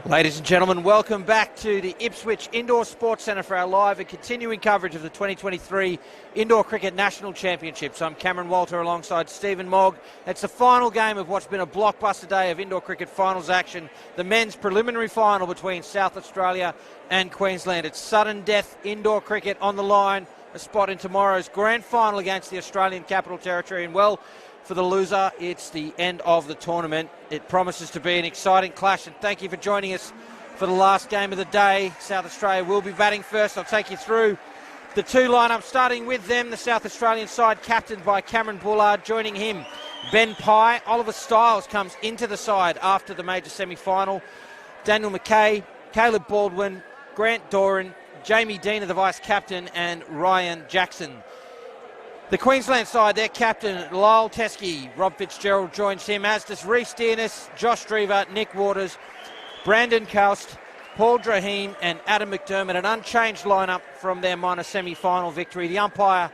Ladies and gentlemen, welcome back to the Ipswich Indoor Sports Centre for our live and continuing coverage of the 2023 Indoor Cricket National Championships. I'm Cameron Walter alongside Stephen Mogg. It's the final game of what's been a blockbuster day of indoor cricket finals action, the men's preliminary final between South Australia and Queensland. It's sudden death indoor cricket on the line, a spot in tomorrow's grand final against the Australian Capital Territory, and well, for the loser, it's the end of the tournament. It promises to be an exciting clash, and thank you for joining us for the last game of the day. South Australia will be batting first. I'll take you through the two lineups, starting with them. The South Australian side, captained by Cameron Bullard. Joining him, Ben Pye. Oliver Stiles comes into the side after the major semi-final. Daniel McKay, Caleb Baldwin, Grant Doran, Jamie Dean, the vice-captain, and Ryan Jackson. The Queensland side, their captain, Lyle Teskey. Rob Fitzgerald joins him, as does Reece Dearness, Josh Drever, Nick Waters, Brandon Koust, Paul Drahim and Adam McDermott. An unchanged lineup from their minor semi-final victory. The umpire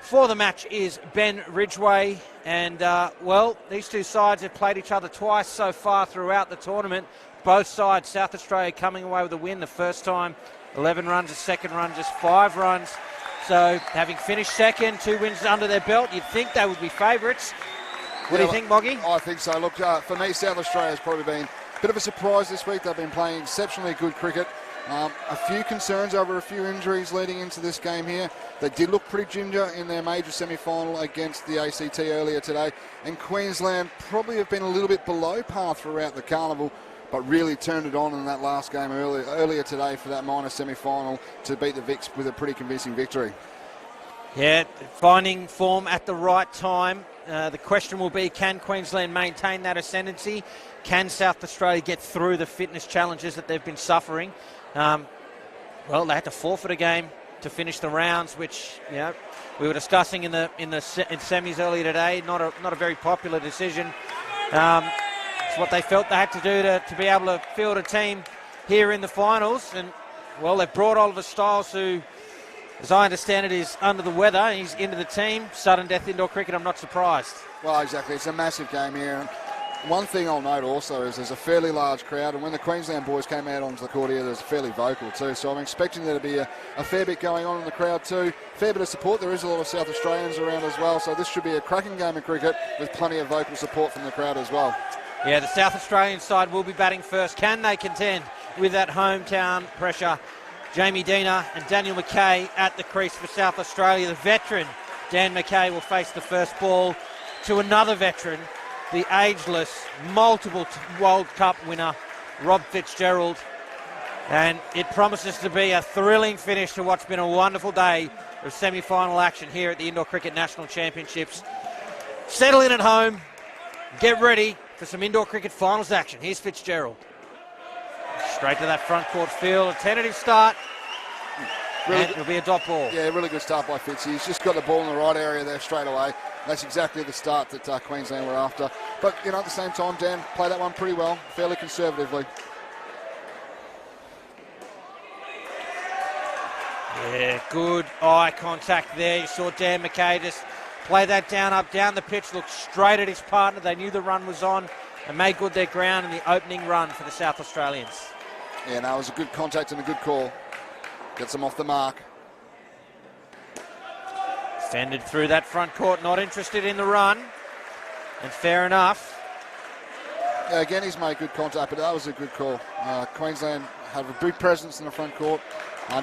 for the match is Ben Ridgway. And, well, these two sides have played each other twice so far throughout the tournament. Both sides, South Australia coming away with a win the first time. 11 runs, the second run, just 5 runs. So, having finished second, 2 wins under their belt, you'd think they would be favourites. What do you think, Moggy? I think so. Look, for me, South Australia's probably been a bit of a surprise this week. They've been playing exceptionally good cricket. A few concerns over a few injuries leading into this game here. They did look pretty ginger in their major semi-final against the ACT earlier today. And Queensland probably have been a little bit below par throughout the carnival, but really turned it on in that last game earlier today for that minor semi-final to beat the Vics with a pretty convincing victory. Yeah, finding form at the right time. The question will be, can Queensland maintain that ascendancy? Can South Australia get through the fitness challenges that they've been suffering? Well, they had to forfeit a game to finish the rounds, which we were discussing in semis earlier today. Not a very popular decision. It's what they felt they had to do to be able to field a team here in the finals. And, well, they've brought Oliver Stiles, who, as I understand it, is under the weather. He's into the team. Sudden death indoor cricket, I'm not surprised. Well, exactly. It's a massive game here. And one thing I'll note also is there's a fairly large crowd, and when the Queensland boys came out onto the court here, there's fairly vocal too. So I'm expecting there to be a fair bit going on in the crowd too. Fair bit of support. There is a lot of South Australians around as well. So this should be a cracking game of cricket with plenty of vocal support from the crowd as well. Yeah, the South Australian side will be batting first. Can they contend with that hometown pressure? Jamie Deaner and Daniel McKay at the crease for South Australia. The veteran, Dan McKay, will face the first ball to another veteran, the ageless, multiple World Cup winner, Rob Fitzgerald. And it promises to be a thrilling finish to what's been a wonderful day of semi-final action here at the Indoor Cricket National Championships. Settle in at home. Get ready for some indoor cricket finals action. Here's Fitzgerald. Straight to that front court field. A tentative start. Really, and it'll be a dot ball. Yeah, really good start by Fitz. He's just got the ball in the right area there straight away. That's exactly the start that Queensland were after. But, at the same time, Dan played that one pretty well, fairly conservatively. Yeah, good eye contact there. You saw Dan McKay just play that down the pitch, looked straight at his partner. They knew the run was on and made good their ground in the opening run for the South Australians. Yeah, no, it was a good contact and a good call. Gets them off the mark. Fended through that front court, not interested in the run. And fair enough. Yeah, again, he's made good contact, but that was a good call. Queensland have a big presence in the front court.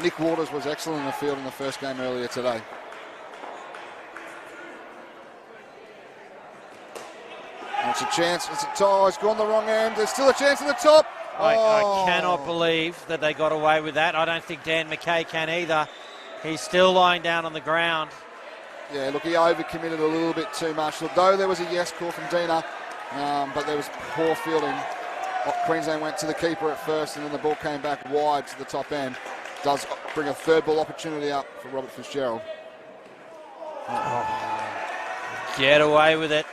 Nick Waters was excellent in the field in the first game earlier today. It's a chance. It's gone the wrong end. There's still a chance at the top. I cannot believe that they got away with that. I don't think Dan McKay can either. He's still lying down on the ground. Yeah, look, he overcommitted a little bit too much. Although there was a yes call from Deaner, but there was poor fielding. Queensland went to the keeper at first, and then the ball came back wide to the top end. Does bring a third ball opportunity up for Robert Fitzgerald. Get away with it.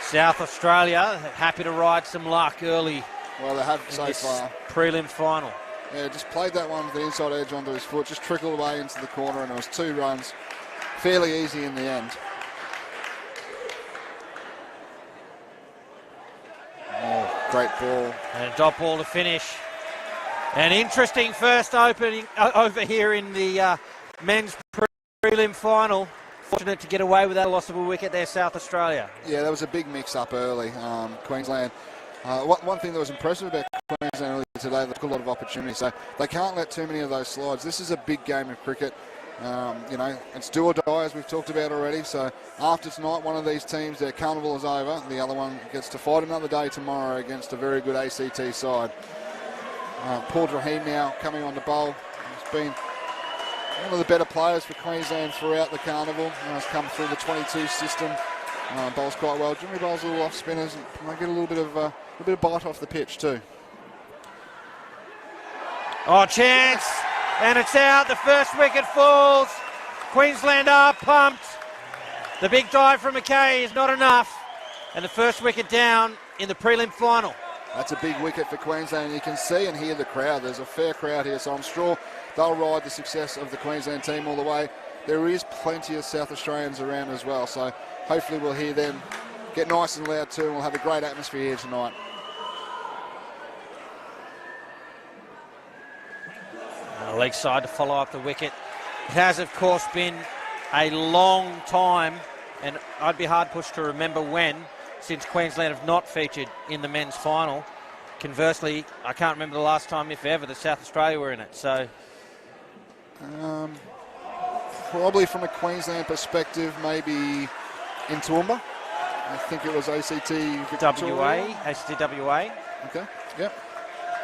South Australia happy to ride some luck early. Well, they have so far. Prelim final. Yeah, just played that one with the inside edge onto his foot, just trickled away into the corner, and it was 2 runs. Fairly easy in the end. Great ball. And a dot ball to finish. An interesting first opening over here in the men's prelim final. Fortunate to get away with that loss of a wicket there, South Australia. Yeah, there was a big mix-up early. Queensland. One thing that was impressive about Queensland earlier today, they took a lot of opportunities, so they can't let too many of those slides. This is a big game of cricket. It's do or die, as we've talked about already. So after tonight, one of these teams, their carnival is over. The other one gets to fight another day tomorrow against a very good ACT side. Paul Rahim now coming on the bowl. He's been one of the better players for Queensland throughout the carnival. Has come through the 22 system. Bowls quite well. Jimmy bowls a little off spinners and might get a little bit of bite off the pitch too. Oh, chance, and it's out. The first wicket falls. Queensland are pumped. The big dive from McKay is not enough, and the first wicket down in the prelim final. That's a big wicket for Queensland. You can see and hear the crowd. There's a fair crowd here, so I'm sure they'll ride the success of the Queensland team all the way. There is plenty of South Australians around as well, so hopefully we'll hear them get nice and loud too, and we'll have a great atmosphere here tonight. Leg side to follow up the wicket. It has, of course, been a long time, and I'd be hard pushed to remember when, since Queensland have not featured in the men's final. Conversely, I can't remember the last time, if ever, that South Australia were in it. So, probably from a Queensland perspective, maybe in Toowoomba. I think it was ACT Victoria. ACT WA. Okay, yep.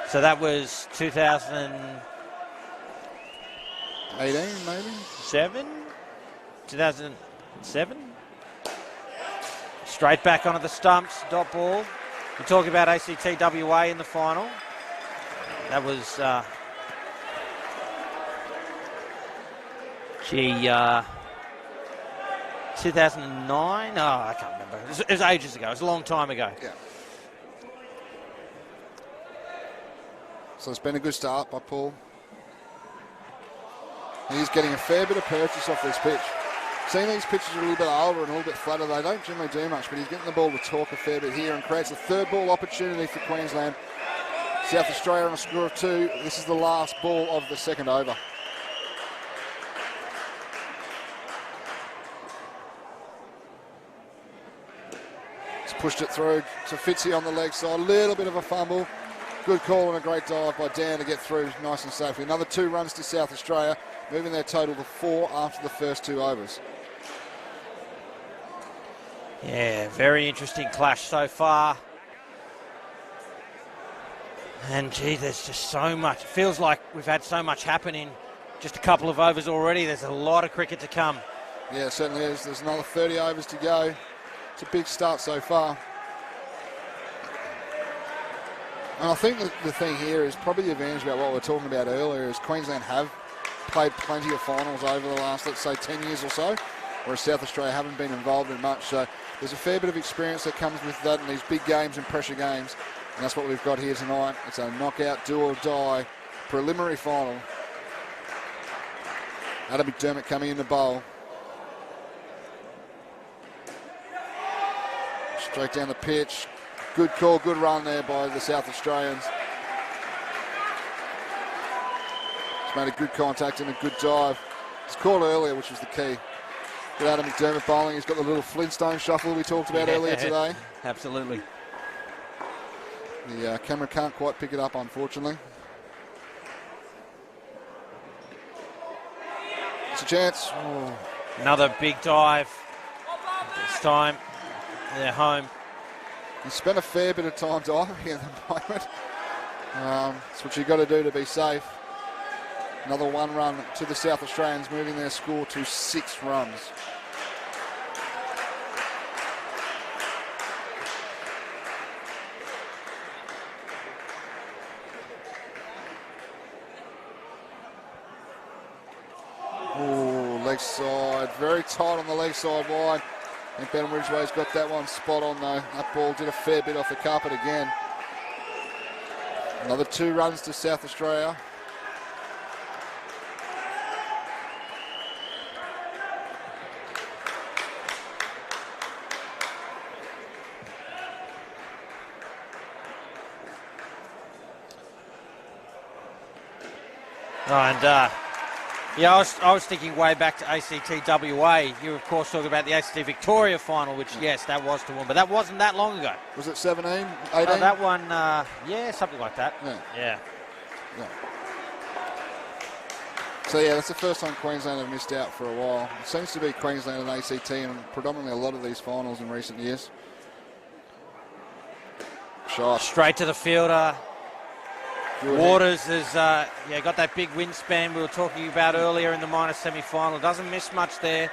So that was 2018 maybe? 2007? Straight back onto the stumps, dot ball. We're talking about ACT WA in the final. That was, 2009? Oh, I can't remember. It was ages ago. It was a long time ago. Yeah. So it's been a good start by Paul. He's getting a fair bit of purchase off this pitch. Seeing these pitches are a little bit older and a little bit flatter, they don't generally do much, but he's getting the ball to talk a fair bit here and creates a third ball opportunity for Queensland. South Australia on a score of 2. This is the last ball of the second over. He's pushed it through to Fitzy on the leg side. A little bit of a fumble. Good call and a great dive by Dan to get through nice and safely. Another 2 runs to South Australia, moving their total to 4 after the first 2 overs. Yeah, very interesting clash so far. And gee, there's just so much. It feels like we've had so much happen in just a couple of overs already. There's a lot of cricket to come. Yeah, it certainly is. There's another 30 overs to go. It's a big start so far. And I think the thing here is probably the advantage about what we were talking about earlier is Queensland have played plenty of finals over the last, let's say, 10 years or so, whereas South Australia haven't been involved in much. So there's a fair bit of experience that comes with that in these big games and pressure games. And that's what we've got here tonight. It's a knockout, do or die preliminary final. Adam McDermott coming in the bowl. Straight down the pitch. Good call, good run there by the South Australians. He's made a good contact and a good dive. It's called earlier, which was the key. With Adam McDermott bowling, he's got the little Flintstone shuffle we talked about earlier today. Absolutely. The camera can't quite pick it up, unfortunately. It's a chance. Oh. Another big dive. This time, they're home. He spent a fair bit of time diving at the moment. That's what you've got to do to be safe. Another 1 run to the South Australians, moving their score to 6 runs. Ooh, leg side, very tight on the leg side wide. I think Ben Ridgway's got that one spot on though. That ball did a fair bit off the carpet again. Another 2 runs to South Australia. Yeah, I was thinking way back to ACT WA. You were, of course, talking about the ACT Victoria final, which, yes, that was to win, but that wasn't that long ago. Was it 17, 18? That one, yeah, something like that. Yeah. So, yeah, that's the first time Queensland have missed out for a while. It seems to be Queensland and ACT and predominantly a lot of these finals in recent years. Shot. Straight to the fielder. Waters has got that big wingspan we were talking about earlier in the minor semi-final. Doesn't miss much there.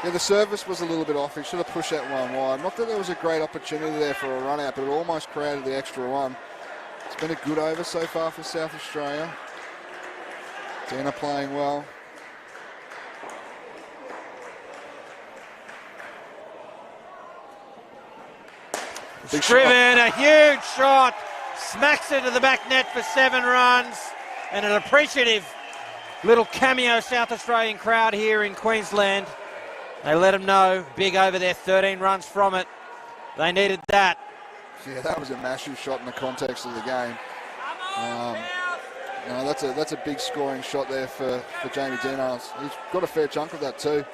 Yeah, the service was a little bit off. He should have pushed that one wide. Not that there was a great opportunity there for a run out, but it almost created the extra one. It's been a good over so far for South Australia. Dina playing well. Driven, a huge shot. Smacks into the back net for 7 runs. And an appreciative little cameo South Australian crowd here in Queensland. They let them know, big over there, 13 runs from it. They needed that. Yeah, that was a massive shot in the context of the game. That's a big scoring shot there for Jamie Dinars. He's got a fair chunk of that too.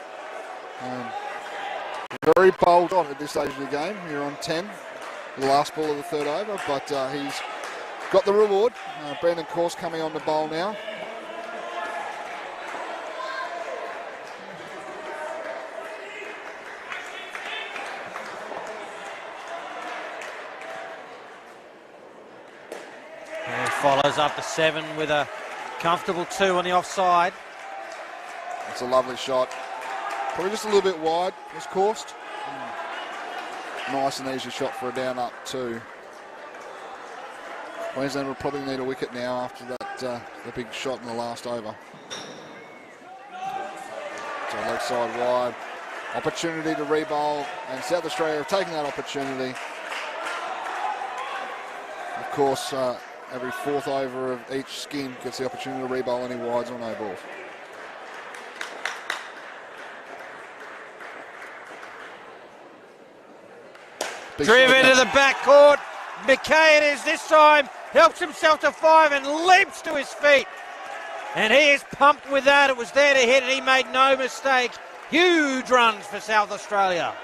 Very bold on at this stage of the game. You're on 10. The last ball of the third over, but he's got the reward. Brandon Course coming on the bowl now. And he follows up the 7 with a comfortable 2 on the offside. It's a lovely shot. Probably just a little bit wide, was Coursed. Nice and easy shot for a down up 2. Queensland will probably need a wicket now after that the big shot in the last over. So leg side wide. Opportunity to re-bowl, and South Australia have taken that opportunity. Of course, every 4th over of each skin gets the opportunity to re-bowl any wides or no balls. Driven to the backcourt. McKay it is this time. Helps himself to 5 and leaps to his feet. And he is pumped with that. It was there to hit and he made no mistake. Huge runs for South Australia.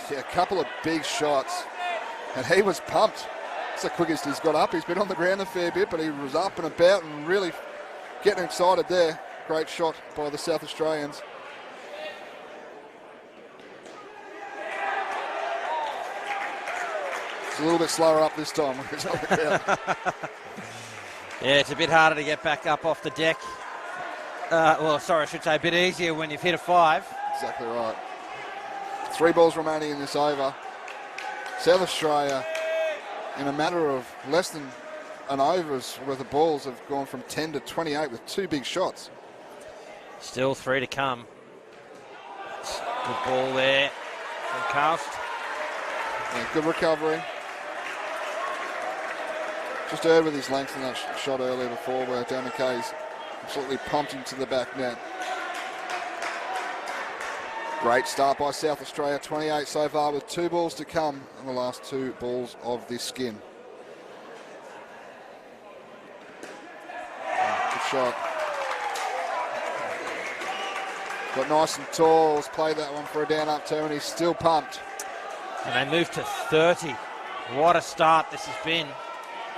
Yeah, a couple of big shots. And he was pumped. It's the quickest he's got up. He's been on the ground a fair bit, but he was up and about and really getting excited there. Great shot by the South Australians. A little bit slower up this time. Yeah, it's a bit harder to get back up off the deck. I should say a bit easier when you've hit a 5. Exactly right. 3 balls remaining in this over. South Australia, in a matter of less than an over's worth of balls, have gone from 10 to 28 with 2 big shots. Still 3 to come. Good ball there from Cast. Yeah, good recovery. Just heard with his length in that shot earlier before where Dan McKay's absolutely pumped into the back net. Great start by South Australia, 28 so far with 2 balls to come in the last 2 balls of this skin. Good shot. Got nice and tall, let's play that one for a down up 2 and he's still pumped. And they move to 30. What a start this has been.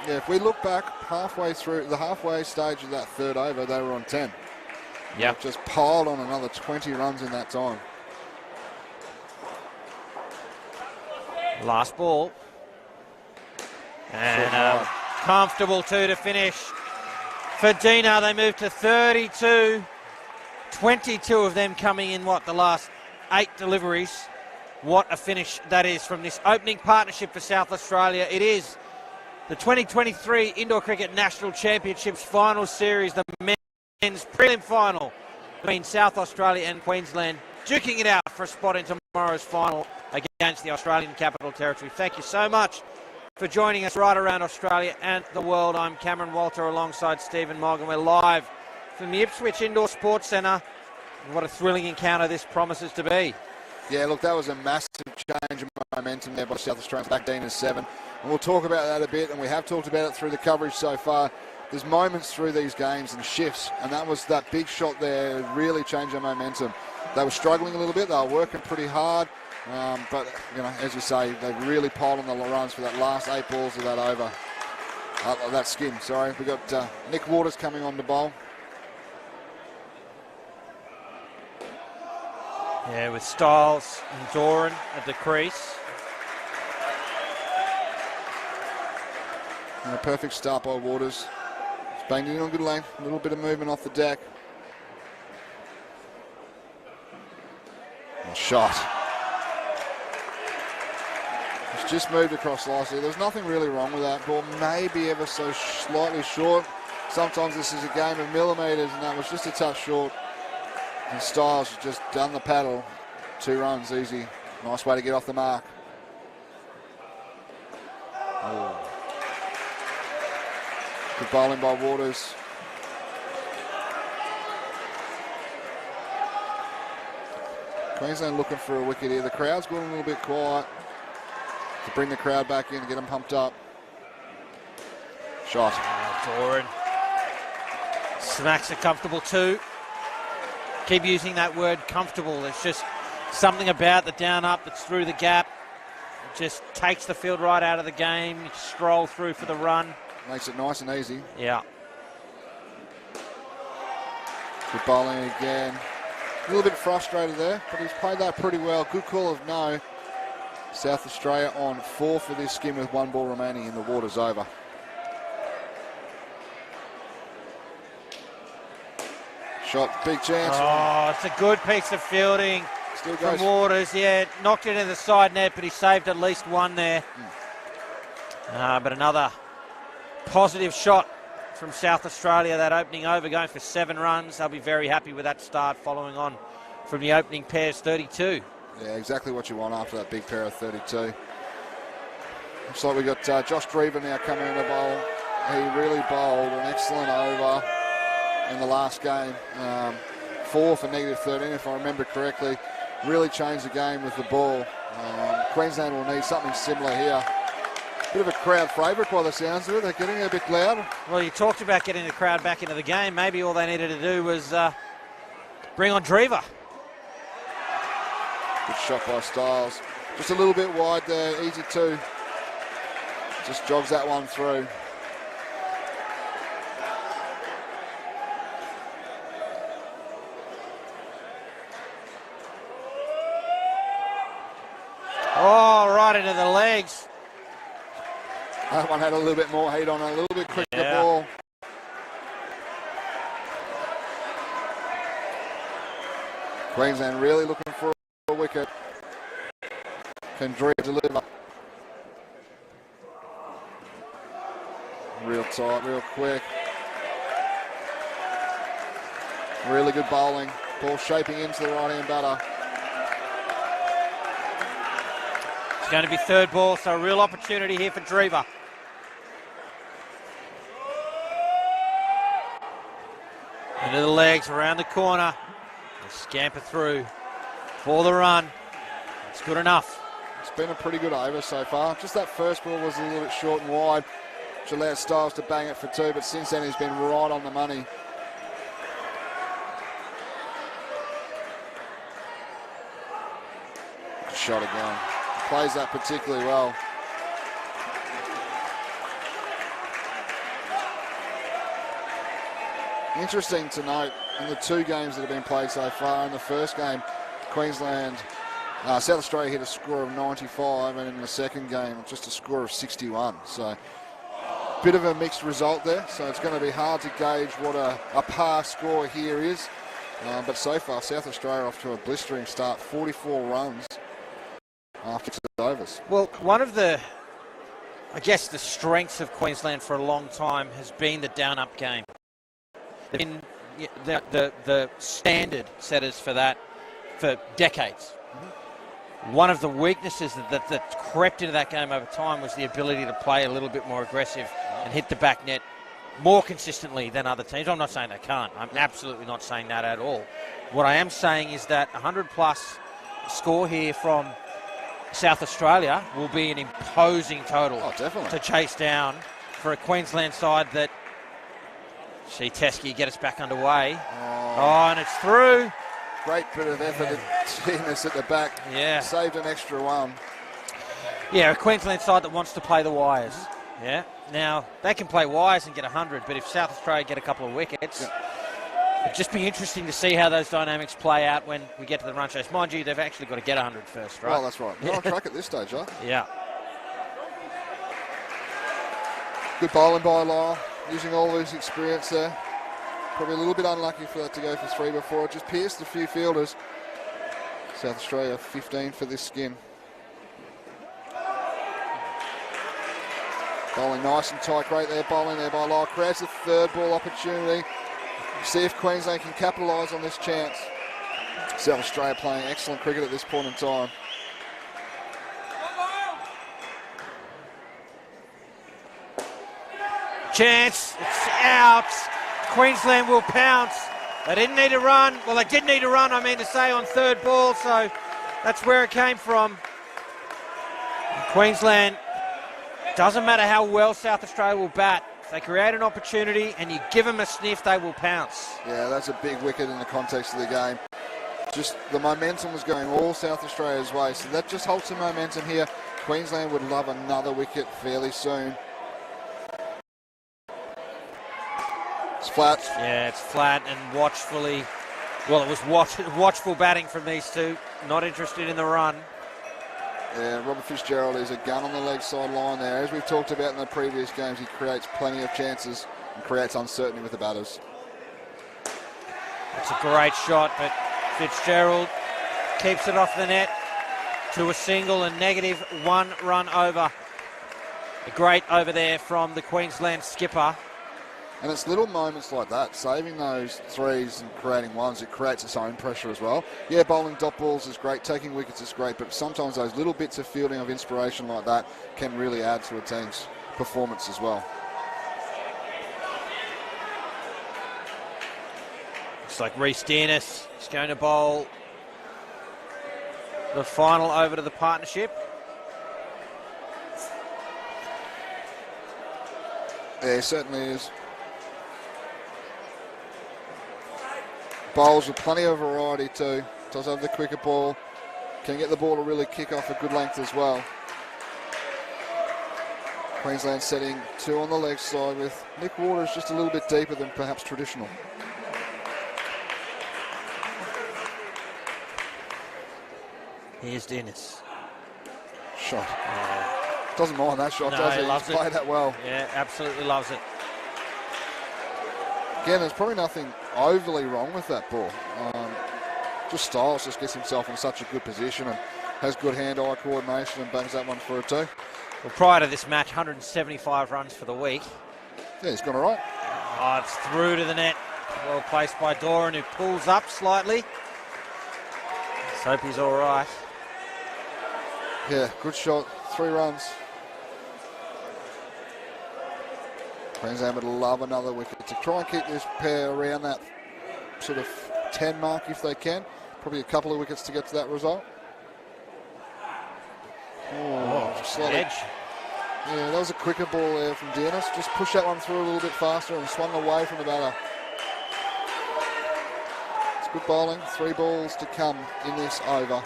Yeah, if we look back halfway through the halfway stage of that 3rd over, they were on 10. Yeah, just piled on another 20 runs in that time. Last ball. And a comfortable 2 to finish. For Dina, they move to 32. 22 of them coming in, the last 8 deliveries. What a finish that is from this opening partnership for South Australia. It is the 2023 Indoor Cricket National Championships final series, the men's prelim final between South Australia and Queensland, duking it out for a spot in tomorrow's final against the Australian Capital Territory. Thank you so much for joining us right around Australia and the world. I'm Cameron Walter alongside Stephen Mogg, and we're live from the Ipswich Indoor Sports Centre. What a thrilling encounter this promises to be. Yeah, look, that was a massive change in momentum there by South Australia, back Dina's 7. And we'll talk about that a bit, and we have talked about it through the coverage so far. there's moments through these games and shifts, and that big shot there really changed their momentum. They were struggling a little bit. They were working pretty hard, but as you say, they really piled on the runs for that last 8 balls of that over. That skin. Sorry, we got Nick Waters coming on the bowl. Yeah, with Styles and Doran at the crease. And a perfect start by Waters. It's banged in on good length. A little bit of movement off the deck. A shot. It's just moved across nicely. There's nothing really wrong with that ball. Maybe ever so slightly short. Sometimes this is a game of millimetres, and that was just a touch short. And Styles has just done the paddle. 2 runs, easy. Nice way to get off the mark. Oh. Good bowling by Waters. Queensland looking for a wicket here. The crowd's going a little bit quiet to bring the crowd back in and get them pumped up. Shot. Doran smacks a comfortable 2. Keep using that word comfortable. There's just something about the down up that's through the gap. It just takes the field right out of the game. You stroll through for the run. Makes it nice and easy. Yeah. Good bowling again. A little bit frustrated there, but he's played that pretty well. Good call of no. South Australia on 4 for this skim with 1 ball remaining in the Waters over. Shot, big chance. Oh, it's a good piece of fielding Still from goes. Waters. Yeah, knocked it into the side net, but he saved at least 1 there. But another positive shot from South Australia, that opening over, going for 7 runs. They'll be very happy with that start, following on from the opening pair's 32. Yeah, exactly what you want after that big pair of 32. Looks like we got Josh Drever now coming in the bowl. He really bowled an excellent over in the last game. 4 for -13, if I remember correctly. Really changed the game with the ball. Queensland will need something similar here. Bit of a crowd favourite by the sounds of it. They're getting a bit loud. Well, you talked about getting the crowd back into the game. Maybe all they needed to do was bring on Drever. Good shot by Styles. Just a little bit wide there, easy 2. Just jogs that one through. Oh, right into the legs. That one had a little bit more heat on it, a little bit quicker the Yeah. ball. Queensland really looking for a wicket. Can Drew deliver? Real tight, real quick. Really good bowling. Ball shaping into the right-hand batter. It's going to be 3rd ball, so a real opportunity here for Drever. Into the legs, around the corner. They scamper through for the run. It's good enough. It's been a pretty good over so far. Just that first ball was a little bit short and wide, which allowed Styles to bang it for 2, but since then he's been right on the money. Good shot again. Plays that particularly well. Interesting to note, in the 2 games that have been played so far, in the first game, Queensland, South Australia hit a score of 95, and in the second game, just a score of 61. So, bit of a mixed result there. So it's going to be hard to gauge what a par score here is. But so far, South Australia off to a blistering start, 44 runs after 2 overs. Well, one of the, I guess, the strengths of Queensland for a long time has been the down-up game. They've been the standard setters for that for decades. One of the weaknesses that crept into that game over time was the ability to play a little bit more aggressive and hit the back net more consistently than other teams. I'm not saying they can't. I'm absolutely not saying that at all. What I am saying is that 100-plus score here from South Australia will be an imposing total Oh, definitely. to chase down for a Queensland side that See Teskey get us back underway. Oh, and it's through. Great bit of effort and genius at the back. Yeah. Saved an extra one. Yeah, a Queensland side that wants to play the wires. Yeah. Now, they can play wires and get 100, but if South Australia get a couple of wickets, it'd just be interesting to see how those dynamics play out when we get to the run chase. Mind you, they've actually got to get 100 first, right? Well, that's right. They're on track at this stage, right? Yeah. Good bowling by Lyle, using all of his experience there. Probably a little bit unlucky for that to go for 3 before. It just pierced a few fielders. South Australia 15 for this skin. Bowling nice and tight, great there, bowling there by Lyle. Creates a third ball opportunity. See if Queensland can capitalise on this chance. South Australia playing excellent cricket at this point in time. Chance, it's out. Queensland will pounce. They didn't need a run. Well, they did need a run, I mean to say, on third ball, so that's where it came from. Queensland, doesn't matter how well South Australia will bat. If they create an opportunity and you give them a sniff, they will pounce. Yeah, that's a big wicket in the context of the game. Just the momentum was going all South Australia's way, so that just holds the momentum here. Queensland would love another wicket fairly soon. It's flat. Yeah, it's flat and watchfully. Well, it was watchful batting from these two. Not interested in the run. Yeah, Robert Fitzgerald is a gun on the leg side line there. As we've talked about in the previous games, he creates plenty of chances and creates uncertainty with the batters. It's a great shot, but Fitzgerald keeps it off the net to a single and -1 run over. A great over there from the Queensland skipper. And it's little moments like that, saving those threes and creating ones, it creates its own pressure as well. Yeah, bowling dot balls is great, taking wickets is great, but sometimes those little bits of fielding of inspiration like that can really add to a team's performance as well. Looks like Reece Dearness is going to bowl the final over to the partnership. Yeah, he certainly is. Bowls with plenty of variety too. Does have the quicker ball. Can get the ball to really kick off a good length as well. Queensland setting 2 on the leg side with Nick Waters just a little bit deeper than perhaps traditional. Here's Dennis. Shot. Doesn't mind that shot, does he? Loves He's played that well. Yeah, absolutely loves it. Again, there's probably nothing overly wrong with that ball. Just Styles just gets himself in such a good position and has good hand-eye coordination and bangs that one for a 2. Well, prior to this match, 175 runs for the week. Yeah, he's gone all right. Oh, it's through to the net. Well placed by Doran, who pulls up slightly. Let's hope he's all right. Yeah, good shot. 3 runs. Queensland would love another wicket to try and keep this pair around that sort of 10 mark if they can. Probably a couple of wickets to get to that result. Edge. Yeah, that was a quicker ball there from Dearness. Just push that one through a little bit faster and swung away from the batter. It's good bowling. 3 balls to come in this over.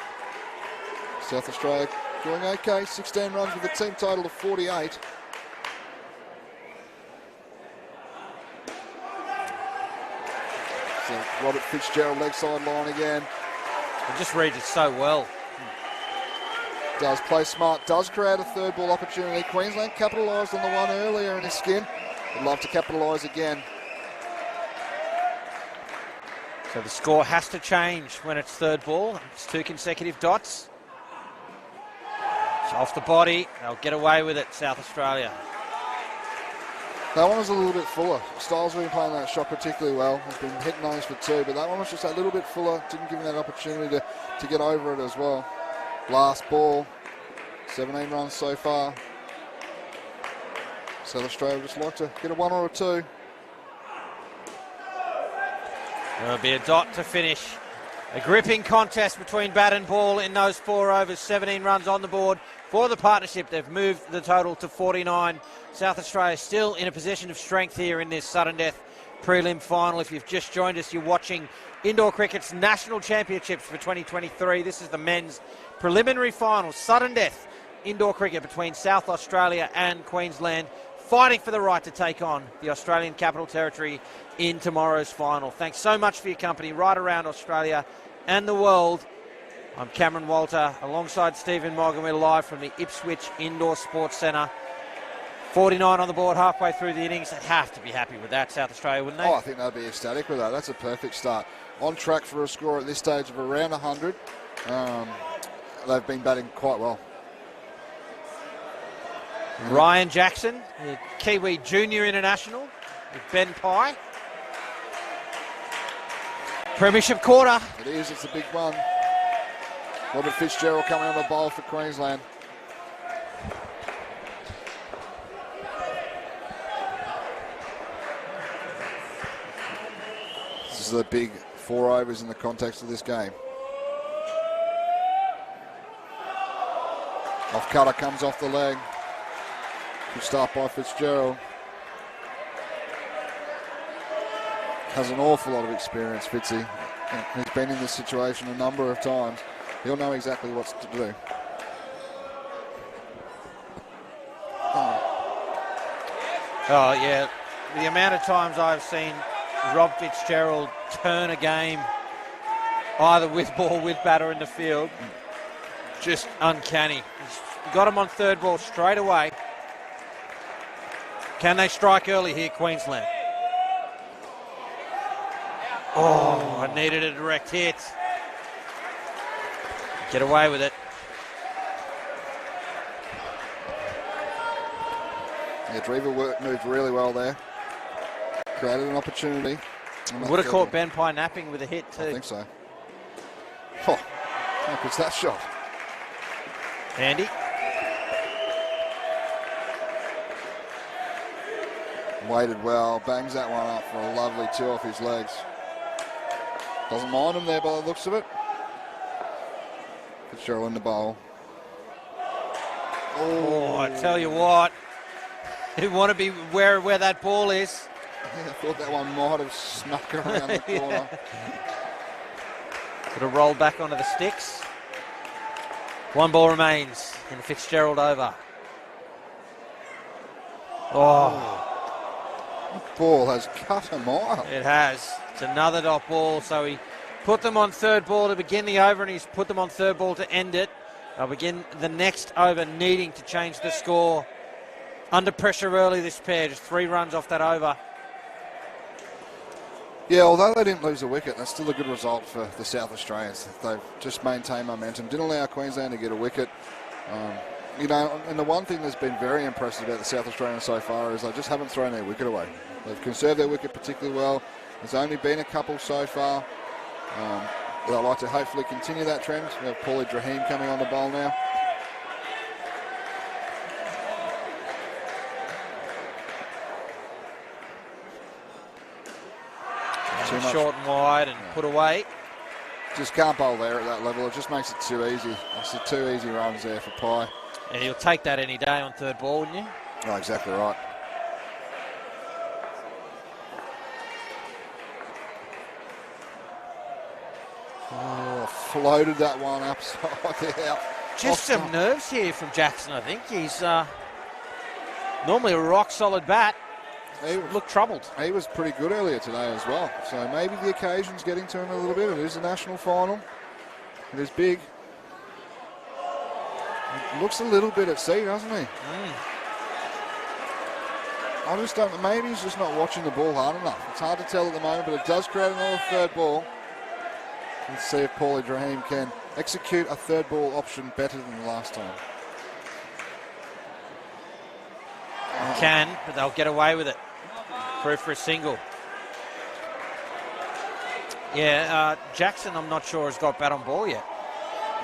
South Australia doing okay. 16 runs with a team total of 48. So Robert Fitzgerald leg side line again. He just reads it so well. Does play smart, does create a third ball opportunity. Queensland capitalised on the one earlier in his skin. Would love to capitalise again. So the score has to change when it's third ball. It's 2 consecutive dots. It's off the body. They'll get away with it, South Australia. That one was a little bit fuller. Styles has been playing that shot particularly well. He's been hitting those for 2, but that one was just a little bit fuller. Didn't give him that opportunity to get over it as well. Last ball. 17 runs so far. South Australia would just like to get a 1 or a 2. There'll be a dot to finish. A gripping contest between bat and ball in those 4 overs. 17 runs on the board for the partnership. They've moved the total to 49. South Australia still in a position of strength here in this sudden death prelim final. If you've just joined us, you're watching Indoor Cricket's National Championships for 2023. This is the men's preliminary final, sudden death indoor cricket between South Australia and Queensland, fighting for the right to take on the Australian Capital Territory in tomorrow's final. Thanks so much for your company right around Australia and the world. I'm Cameron Walter alongside Stephen Mogg, and we're live from the Ipswich Indoor Sports Centre. 49 on the board halfway through the innings. They'd have to be happy with that, South Australia, wouldn't they? Oh, I think they'd be ecstatic with that. That's a perfect start. On track for a score at this stage of around 100. They've been batting quite well. Ryan Jackson, the Kiwi Junior International with Ben Pye. Premiership quarter. It is, it's a big one. Robert Fitzgerald coming on the bowl for Queensland. This is a big 4 overs in the context of this game. Off cutter comes off the leg. Good start by Fitzgerald. Has an awful lot of experience, Fitzy. He's been in this situation a number of times. He'll know exactly what to do. Oh, yeah. The amount of times I've seen Rob Fitzgerald turn a game, either with ball, with batter in the field, just uncanny. He's got him on third ball straight away. Can they strike early here, Queensland? Oh, I needed a direct hit. Get away with it. Yeah, Drever moved really well there. Created an opportunity. Would have caught Ben Pye napping with a hit too. I think so. Oh, how good's that shot? Andy. Waited well, bangs that one up for a lovely 2 off his legs. Doesn't mind him there by the looks of it. Fitzgerald in the bowl. Oh, I tell you what. You want to be where that ball is. Yeah, I thought that one might have snuck around the corner. Could have rolled back onto the sticks. 1 ball remains in the Fitzgerald over. Oh. The ball has cut a mile. It has. It's another dot ball, so he put them on third ball to begin the over, and he's put them on third ball to end it. They'll begin the next over needing to change the score. Under pressure early, this pair, just 3 runs off that over. Yeah, although they didn't lose a wicket, that's still a good result for the South Australians. They've just maintained momentum. Didn't allow Queensland to get a wicket. You know, and the one thing that's been very impressive about the South Australians so far is they just haven't thrown their wicket away. They've conserved their wicket particularly well. There's only been a couple so far. They'd like to hopefully continue that trend. We have Paulie Drahim coming on the bowl now. Short and wide and put away. Just can't bowl there at that level. It just makes it too easy. It's the 2 easy runs there for Pye. Yeah, you'll take that any day on third ball, wouldn't you? Oh, exactly right. Oh, floated that one upside out. Just some nerves here from Jackson, I think. He's normally a rock-solid bat. He looked troubled. He was pretty good earlier today as well. So maybe the occasion's getting to him a little bit. It is a national final. It is big. He looks a little bit at sea, doesn't he? I just don't. Maybe he's just not watching the ball hard enough. It's hard to tell at the moment, but it does create another third ball. Let's see if Paulie Drahim can execute a third ball option better than the last time. Can, but they'll get away with it. Through for a single. Yeah, Jackson, I'm not sure, has got bat on ball yet.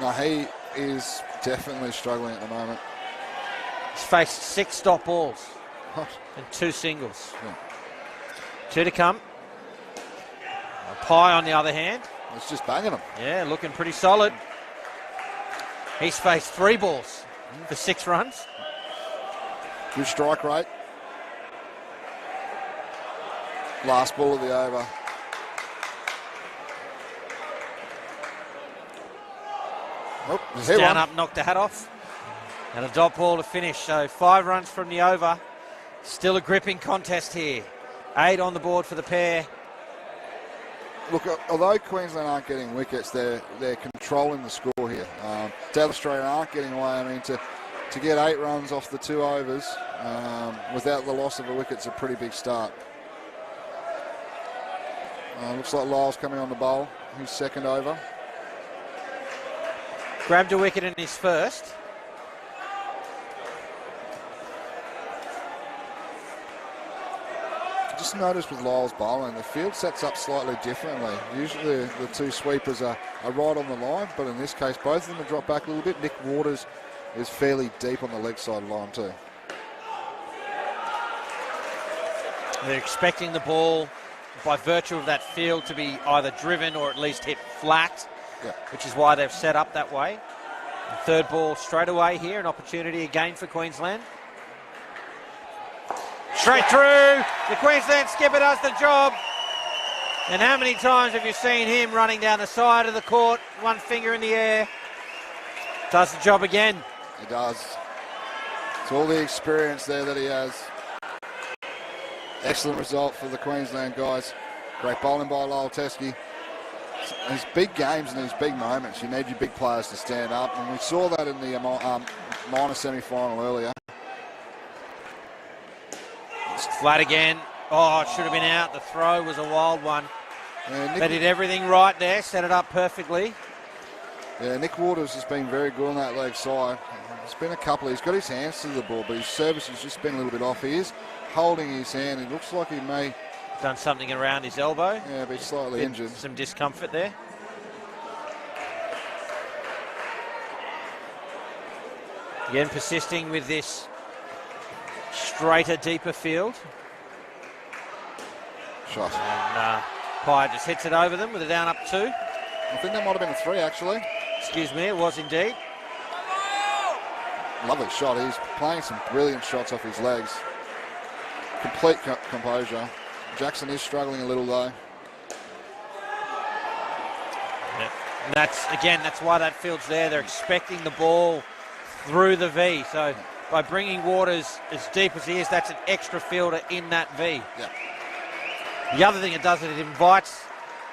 No, he is definitely struggling at the moment. He's faced 6 stop balls and 2 singles. Yeah. 2 to come. Pye, on the other hand. It's just banging him. Yeah, looking pretty solid. He's faced 3 balls for 6 runs. Good strike rate. Last ball of the over. Oh, Just down up, knocked the hat off. And a dot ball to finish. So 5 runs from the over. Still a gripping contest here. 8 on the board for the pair. Look, although Queensland aren't getting wickets, they're controlling the score here. South Australia aren't getting away. I mean, to get 8 runs off the 2 overs without the loss of a wicket is a pretty big start. Looks like Lyle's coming on the bowl. His second over. Grabbed a wicket in his first. Just noticed with Lyle's bowling, the field sets up slightly differently. Usually the 2 sweepers are right on the line, but in this case, both of them have dropped back a little bit. Nick Waters is fairly deep on the leg side line too. They're expecting the ball, by virtue of that field, to be either driven or at least hit flat, which is why they've set up that way. And third ball straight away here, an opportunity again for Queensland. Straight through. The Queensland skipper does the job. And how many times have you seen him running down the side of the court, one finger in the air? Does the job again. He does. It's all the experience there that he has. Excellent result for the Queensland guys. Great bowling by Lyle Teskey. In these big games and these big moments, you need your big players to stand up. And we saw that in the minor semi-final earlier. Flat again. Oh, it should have been out. The throw was a wild one. They did everything right there, set it up perfectly. Yeah, Nick Waters has been very good on that leg side. There's been a couple. He's got his hands to the ball, but his service has just been a little bit off. He is holding his hand. It looks like he may... Done something around his elbow. Yeah, be slightly injured. Some discomfort there. Again, persisting with this straighter, deeper field. Shot. And Pye just hits it over them with a down up 2. I think that might have been a 3, actually. Excuse me, it was indeed. Lovely shot. He's playing some brilliant shots off his legs. Complete composure. Jackson is struggling a little, though. Yeah. And that's why that field's there. They're expecting the ball through the V. So by bringing Waters as deep as he is, that's an extra fielder in that V. Yeah. The other thing it does is it invites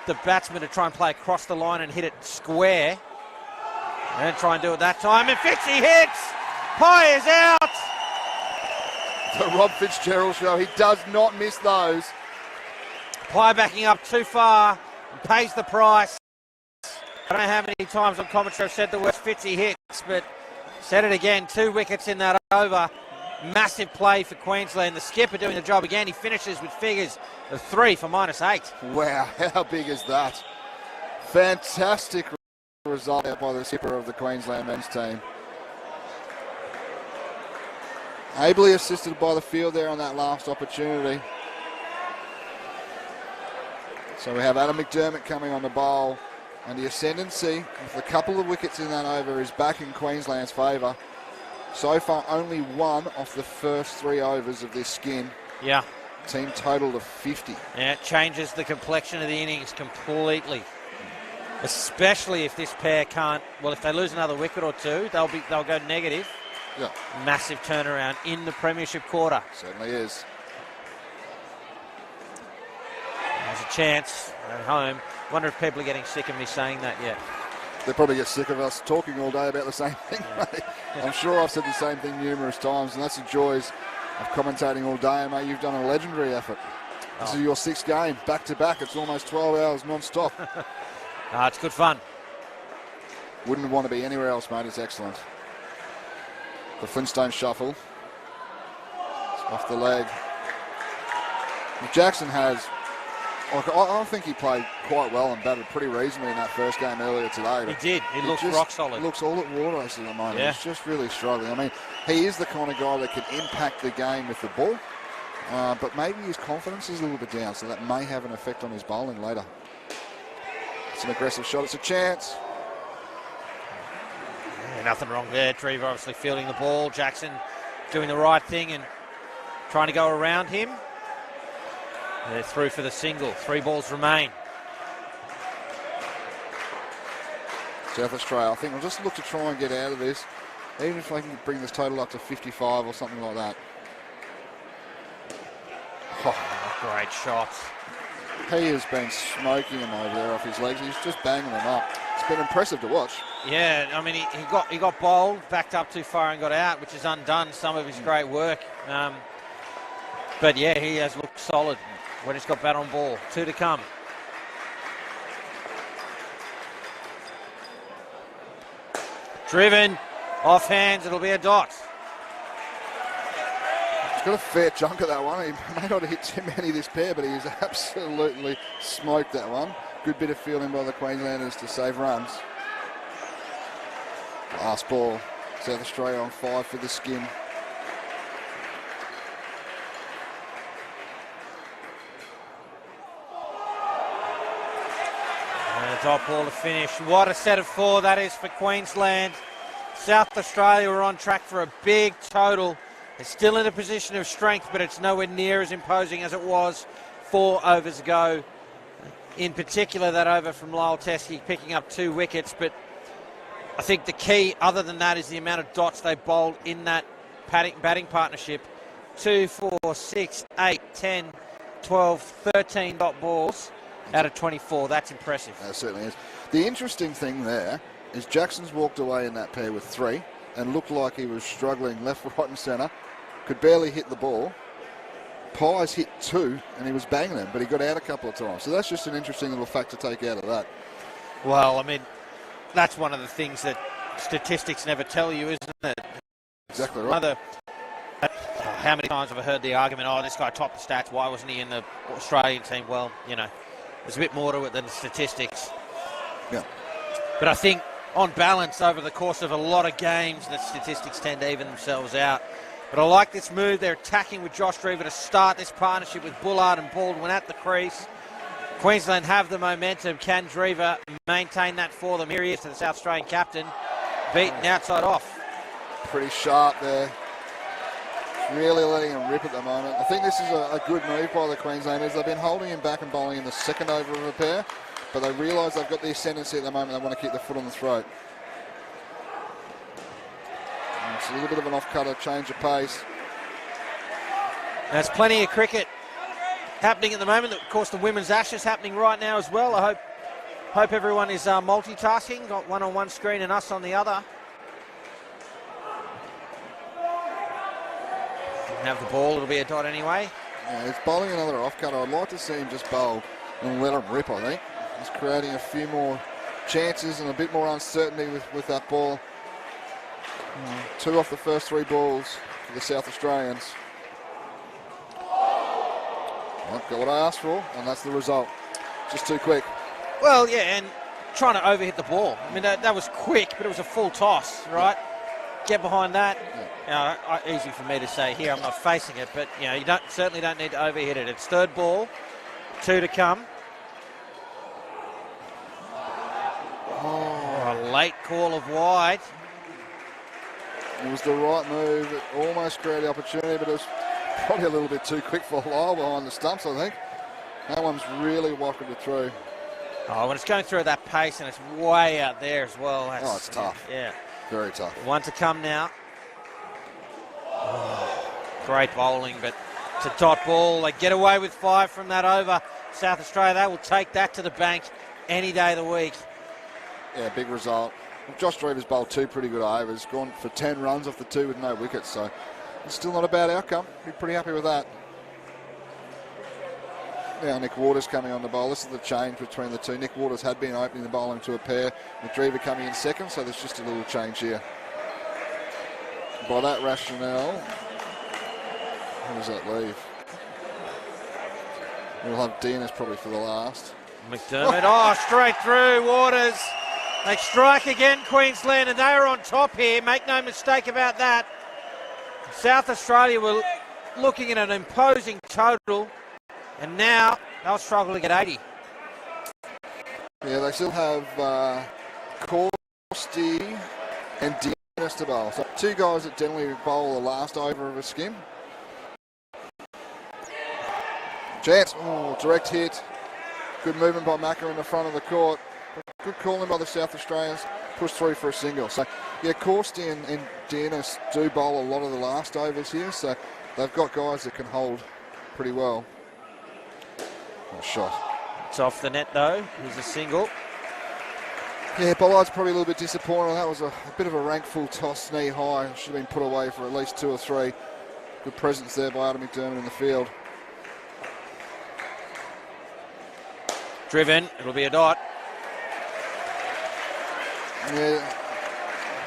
the batsman to try and play across the line and hit it square. And try and do it that time. And Fitzy hits! Pye is out! The Rob Fitzgerald show. He does not miss those. Pye backing up too far and pays the price. I don't know how many times on commentary I've said the words Fitzy hits, but said it again. 2 wickets in that over. Massive play for Queensland. The skipper doing the job again. He finishes with figures of 3 for -8. Wow, how big is that? Fantastic result out by the skipper of the Queensland men's team. Ably assisted by the field there on that last opportunity. So we have Adam McDermott coming on the bowl, and the ascendancy with a couple of wickets in that over is back in Queensland's favour. So far, only 1 off the first 3 overs of this skin. Yeah. Team total of 50. Yeah, it changes the complexion of the innings completely. Especially if this pair can't. Well, if they lose another wicket or 2, they'll go negative. Yeah. Massive turnaround in the premiership quarter. Certainly is. There's a chance at home. Wonder if people are getting sick of me saying that yet. They probably get sick of us talking all day about the same thing, mate. I'm sure I've said the same thing numerous times, and that's the joys of commentating all day. And, mate, you've done a legendary effort. This is your 6th game, back-to-back. It's almost 12 hours non-stop. It's good fun. Wouldn't want to be anywhere else, mate. It's excellent. The Flintstone shuffle. It's off the leg. Jackson has... I think he played quite well and batted pretty reasonably in that first game earlier today. He did. He looks rock solid. He looks all at water races at the moment. Yeah. He's just really struggling. I mean, he is the kind of guy that can impact the game with the ball, but maybe his confidence is a little bit down, so that may have an effect on his bowling later. It's an aggressive shot. It's a chance. Yeah, nothing wrong there. Trevor obviously fielding the ball. Jackson doing the right thing and trying to go around him. They're through for the single. 3 balls remain. South Australia, I think, will just look to try and get out of this, even if they can bring this total up to 55 or something like that. Oh, great shots. He has been smoking them over there off his legs. He's just banging them up. It's been impressive to watch. Yeah, I mean, he got bowled, backed up too far and got out, which has undone some of his great work. But yeah, he has looked solid when he's got bat on ball. 2 to come. Driven, off hands, it'll be a dot. He's got a fair chunk of that one. He may not have hit too many this pair, but he's absolutely smoked that one. Good bit of fielding by the Queenslanders to save runs. Last ball, South Australia on 5 for the skin. And a dot ball to finish. What a set of 4 that is for Queensland. South Australia were on track for a big total. They're still in a position of strength, but it's nowhere near as imposing as it was 4 overs ago. In particular, that over from Lyle Teskey picking up 2 wickets. But I think the key, other than that, is the amount of dots they bowled in that batting partnership. 2, 4, 6, 8, 10, 12, 13 dot balls out of 24. That's impressive. That certainly is. The interesting thing there is Jackson's walked away in that pair with 3 and looked like he was struggling left, right and centre. Could barely hit the ball. Pies hit 2 and he was banging them, but he got out a couple of times. So that's just an interesting little fact to take out of that. Well, I mean, that's one of the things that statistics never tell you, isn't it? Exactly right. How many times have I heard the argument, oh, this guy topped the stats, why wasn't he in the Australian team? Well, you know, there's a bit more to it than statistics. Yeah. But I think, on balance, over the course of a lot of games, the statistics tend to even themselves out. But I like this move. They're attacking with Josh Drever to start this partnership with Bullard and Baldwin at the crease. Queensland have the momentum. Can Drever maintain that for them? Here he is to the South Australian captain. Beaten outside off. Pretty sharp there. Really letting him rip at the moment. I think this is a good move by the Queenslanders. They've been holding him back and bowling in the second over of a pair, but they realise they've got the ascendancy at the moment. They want to keep the foot on the throat. And it's a little bit of an off-cutter, change of pace. There's plenty of cricket happening at the moment. Of course, the Women's Ashes happening right now as well. I hope everyone is multitasking. Got one on one screen and us on the other. Have the ball, it'll be a dot anyway. Yeah, he's bowling another off-cutter. I'd like to see him just bowl and let him rip, I think. He's creating a few more chances and a bit more uncertainty with that ball. 2 off the first 3 balls for the South Australians. Well, got what I asked for, and that's the result. Just too quick. Well, yeah, and trying to overhit the ball. I mean, that was quick, but it was a full toss, right? Get behind that. Yeah. Easy for me to say here. I'm not facing it, but you certainly don't need to overhit it. It's 3rd ball, 2 to come. Oh, a late call of wide. It was the right move. It almost created the opportunity, but it was probably a little bit too quick for Lyle behind the stumps, I think. That one's really wafted it through. Oh, when it's going through at that pace and it's way out there as well. It's tough. Yeah. Very tough. 1 to come now. Oh, great bowling, but it's a dot ball. They get away with 5 from that over. South Australia, they will take that to the bank any day of the week. Yeah, big result. Josh Drever's bowled 2 pretty good overs. Gone for 10 runs off the 2 with no wickets, so it's still not a bad outcome. Be pretty happy with that. Now Nick Waters coming on the bowl. This is the change between the 2. Nick Waters had been opening the bowling to a pair with Drever coming in second, so there's just a little change here. By that rationale, who does that leave? We'll have Dearness probably for the last. McDermott, straight through, Waters. They strike again, Queensland, and they are on top here. Make no mistake about that. South Australia were looking at an imposing total, and now they'll struggle to get 80. Yeah, they still have Corsty and Dearness to bowl. So 2 guys that generally bowl the last over of a skim. Chance. Oh, direct hit. Good movement by Macca in the front of the court. Good calling by the South Australians. Pushed through for a single. So, yeah, Corsti and Dearness do bowl a lot of the last overs here. So, they've got guys that can hold pretty well. What a shot. It's off the net, though. Here's a single. Yeah, Bollard's probably a little bit disappointed. That was a bit of a rank full toss, knee high. Should have been put away for at least 2 or 3. Good presence there by Adam McDermott in the field. Driven. It'll be a dot. Yeah.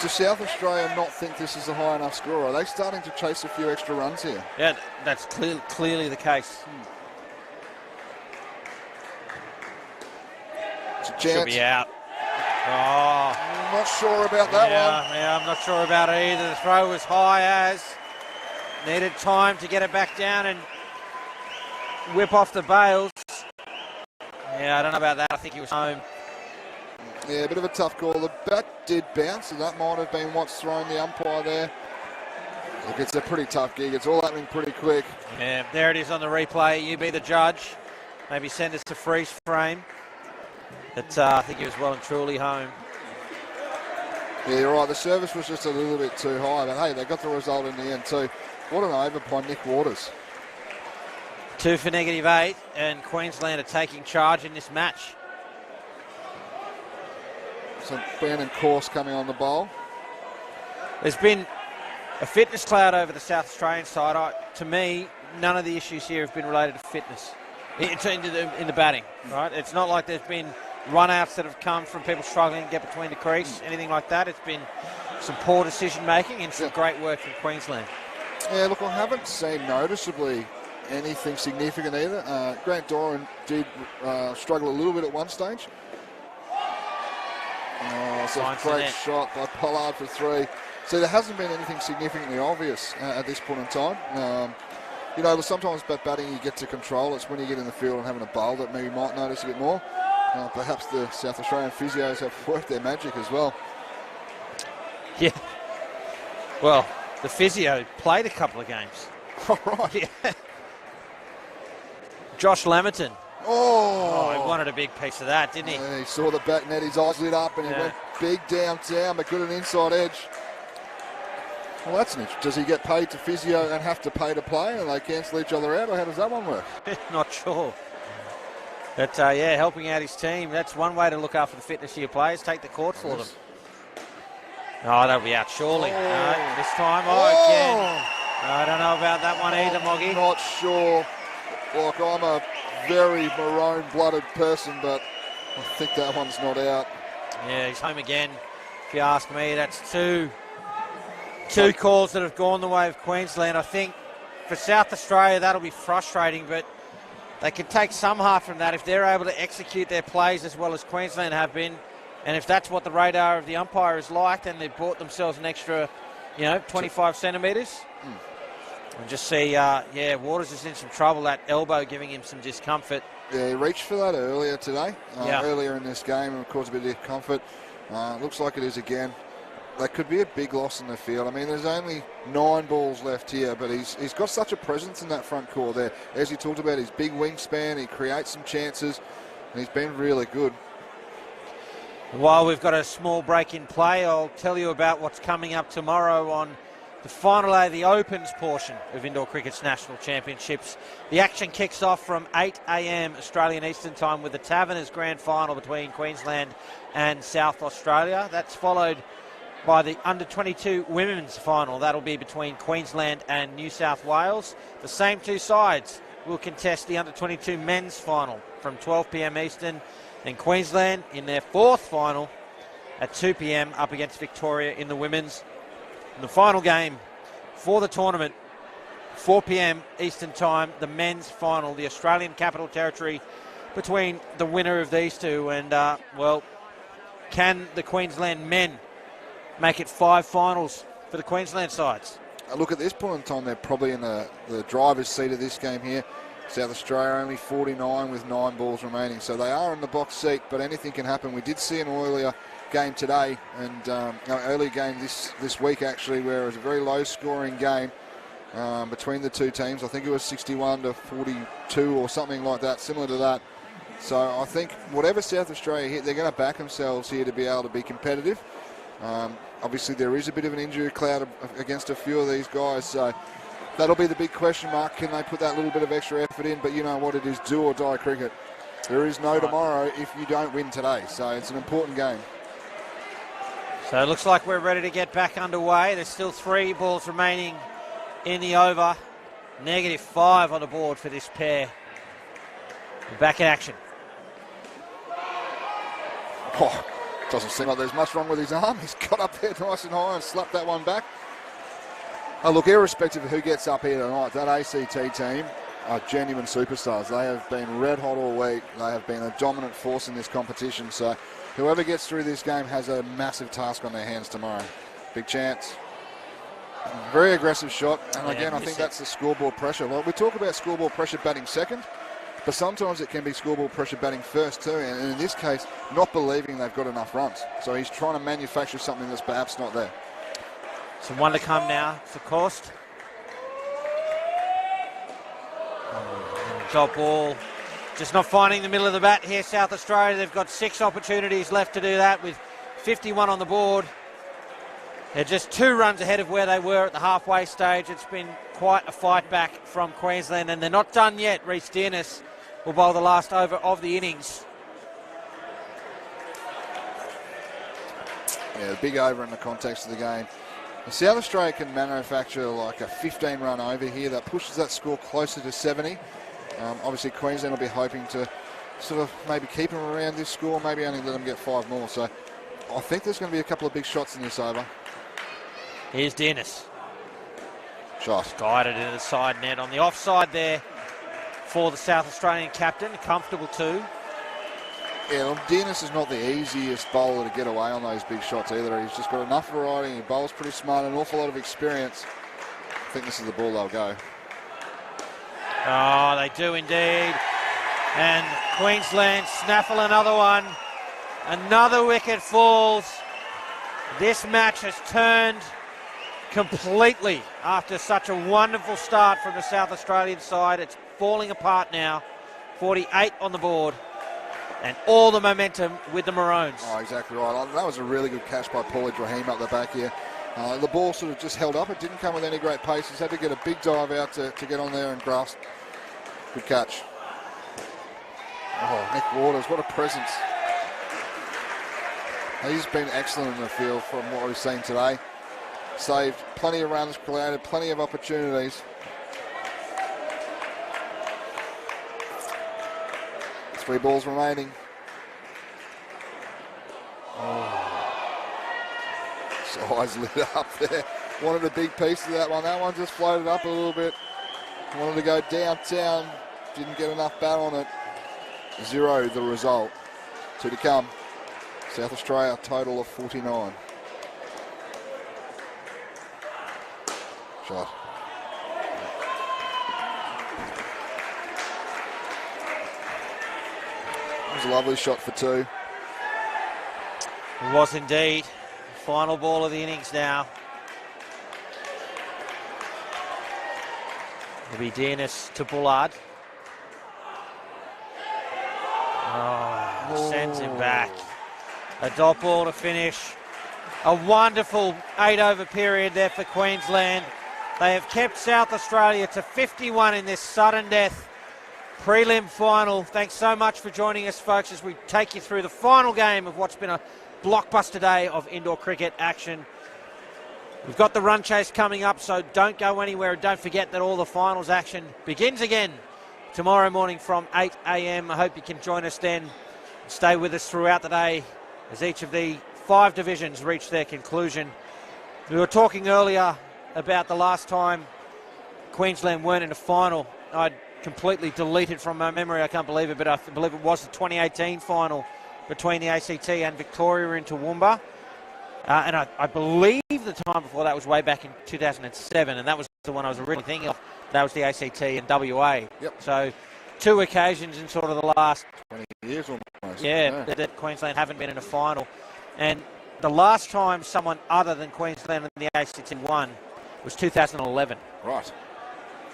Does South Australia not think this is a high enough score? Are they starting to chase a few extra runs here? Yeah, that's clearly the case. It's a chance. Should be out. Oh. I'm not sure about that one. Yeah, I'm not sure about it either. The throw was high as. Needed time to get it back down and whip off the bails. Yeah, I don't know about that. I think he was home. Yeah, a bit of a tough call. The bat did bounce, and that might have been what's thrown the umpire there. Look, it's a pretty tough gig. It's all happening pretty quick. Yeah, there it is on the replay. You be the judge. Maybe send us to freeze frame. But I think he was well and truly home. Yeah, you're right. The service was just a little bit too high. But, hey, they got the result in the end, too. What an over by Nick Waters. 2 for -8, and Queensland are taking charge in this match. So Brandon Course coming on the bowl. There's been a fitness cloud over the South Australian side. To me, none of the issues here have been related to fitness in the batting. Right? It's not like there's been run-outs that have come from people struggling to get between the crease, anything like that. It's been some poor decision-making and some great work from Queensland. Yeah, look, I haven't seen noticeably anything significant either. Grant Doran did struggle a little bit at one stage. Oh, it's a great shot by Pollard for 3. So there hasn't been anything significantly obvious at this point in time. You know, sometimes batting you get to control. It's when you get in the field and having a bowl that maybe might notice a bit more. Perhaps the South Australian physios have worked their magic as well. Yeah. Well, the physio played a couple of games. Oh, right. Yeah. Josh Lamerton. Oh, he wanted a big piece of that, didn't he? Yeah, he saw the back net, his eyes lit up, and he went big downtown, but good an inside edge. Well, that's an interesting. Does he get paid to physio and have to pay to play, and they cancel each other out, or how does that one work? Not sure. But, yeah, helping out his team. That's one way to look after the fitness of your players. Take the court for them. Oh, that'll be out, surely. No, this time, again. I don't know about that one either, Moggy. Not sure. Like, I'm a very maroon-blooded person, but I think that one's not out. Yeah, he's home again. If you ask me, that's two calls that have gone the way of Queensland. I think for South Australia, that'll be frustrating, but they can take some heart from that if they're able to execute their plays as well as Queensland have been. And if that's what the radar of the umpire is like, then they've bought themselves an extra, 25 centimetres. And just see, Waters is in some trouble. That elbow giving him some discomfort. Yeah, he reached for that earlier today, earlier in this game, and caused a bit of discomfort. Looks like it is again. That could be a big loss in the field. I mean, there's only 9 balls left here, but he's got such a presence in that front core there. As you talked about, his big wingspan, he creates some chances, and he's been really good. While we've got a small break in play, I'll tell you about what's coming up tomorrow on the final day of the Opens portion of Indoor Cricket's National Championships. The action kicks off from 8 a.m. Australian Eastern Time with the Taverners Grand Final between Queensland and South Australia. That's followed by the Under-22 Women's Final. That'll be between Queensland and New South Wales. The same 2 sides will contest the Under-22 Men's Final from 12 p.m. Eastern. And Queensland in their 4th final at 2 p.m. up against Victoria in the Women's. And the final game for the tournament, 4 p.m. Eastern Time, the men's final, the Australian Capital Territory between the winner of these two. And, can the Queensland men make it 5 finals for the Queensland sides? Look, at this point in time, they're probably in the driver's seat of this game here. South Australia only 49 with 9 balls remaining. So they are in the box seat, but anything can happen. We did see an earlier game today and early game this week actually, where it was a very low scoring game between the two teams. I think it was 61 to 42 or something like that, similar to that. So I think whatever South Australia hit, they're going to back themselves here to be able to be competitive. Obviously, there is a bit of an injury cloud against a few of these guys, so that'll be the big question mark. Can they put that little bit of extra effort in? But you know what, it is do or die cricket. There is no tomorrow if you don't win today, so it's an important game. So it looks like we're ready to get back underway. There's still 3 balls remaining in the over. -5 on the board for this pair. Back in action. Oh, doesn't seem like there's much wrong with his arm. He's got up there nice and high and slapped that one back. Oh, look, irrespective of who gets up here tonight, that ACT team are genuine superstars. They have been red hot all week. They have been a dominant force in this competition. So whoever gets through this game has a massive task on their hands tomorrow. Big chance. Very aggressive shot. And again, I think that's the scoreboard pressure. Well, we talk about scoreboard pressure batting second, but sometimes it can be scoreboard pressure batting first too. And in this case, not believing they've got enough runs. So he's trying to manufacture something that's perhaps not there. So one to come now for Korst. Top ball. Just not finding the middle of the bat here, South Australia. They've got 6 opportunities left to do that with 51 on the board. They're just 2 runs ahead of where they were at the halfway stage. It's been quite a fight back from Queensland, and they're not done yet. Rhys Dearness will bowl the last over of the innings. Yeah, the big over in the context of the game. South Australia can manufacture like a 15-run over here that pushes that score closer to 70. Obviously, Queensland will be hoping to sort of maybe keep them around this score, maybe only let them get 5 more. So I think there's going to be a couple of big shots in this over. Here's Dearness. Shot. Guided into the side net on the offside there for the South Australian captain. Comfortable too. Yeah, well, Dearness is not the easiest bowler to get away on those big shots either. He's just got enough variety. He bowls pretty smart, an awful lot of experience. I think this is the ball they'll go. Oh, they do indeed. And Queensland snaffle another one. Another wicket falls. This match has turned completely after such a wonderful start from the South Australian side. It's falling apart now. 48 on the board. And all the momentum with the Maroons. Oh, exactly right. That was a really good catch by Paulie Rahim up the back here. The ball sort of just held up. It didn't come with any great pace. He's had to get a big dive out to get on there and grasp. Good catch. Oh, Nick Waters, what a presence. He's been excellent in the field from what we've seen today. Saved plenty of runs, created plenty of opportunities. 3 balls remaining. Oh. His eyes lit up there. Wanted a big piece of that one. That one just floated up a little bit. Wanted to go downtown. Didn't get enough bat on it. 0 the result. 2 to come. South Australia total of 49. Shot. It was a lovely shot for 2. It was indeed. Final ball of the innings now. It'll be Dearness to Bullard. Oh, sends him back. A dot ball to finish. A wonderful 8-over period there for Queensland. They have kept South Australia to 51 in this sudden death prelim final. Thanks so much for joining us, folks, as we take you through the final game of what's been a blockbuster day of indoor cricket action. We've got the run chase coming up, so don't go anywhere. And don't forget that all the finals action begins again tomorrow morning from 8 a.m. I hope you can join us then. Stay with us throughout the day as each of the 5 divisions reach their conclusion. We were talking earlier about the last time Queensland weren't in a final. I'd completely deleted from my memory, I can't believe it, but I believe it was the 2018 final between the ACT and Victoria in Toowoomba. And I believe the time before that was way back in 2007, and that was the one I was originally thinking of. That was the ACT and WA. Yep. So 2 occasions in sort of the last 20 years almost. Yeah, that Queensland haven't been in a final. And the last time someone other than Queensland and the ACT won was 2011. Right.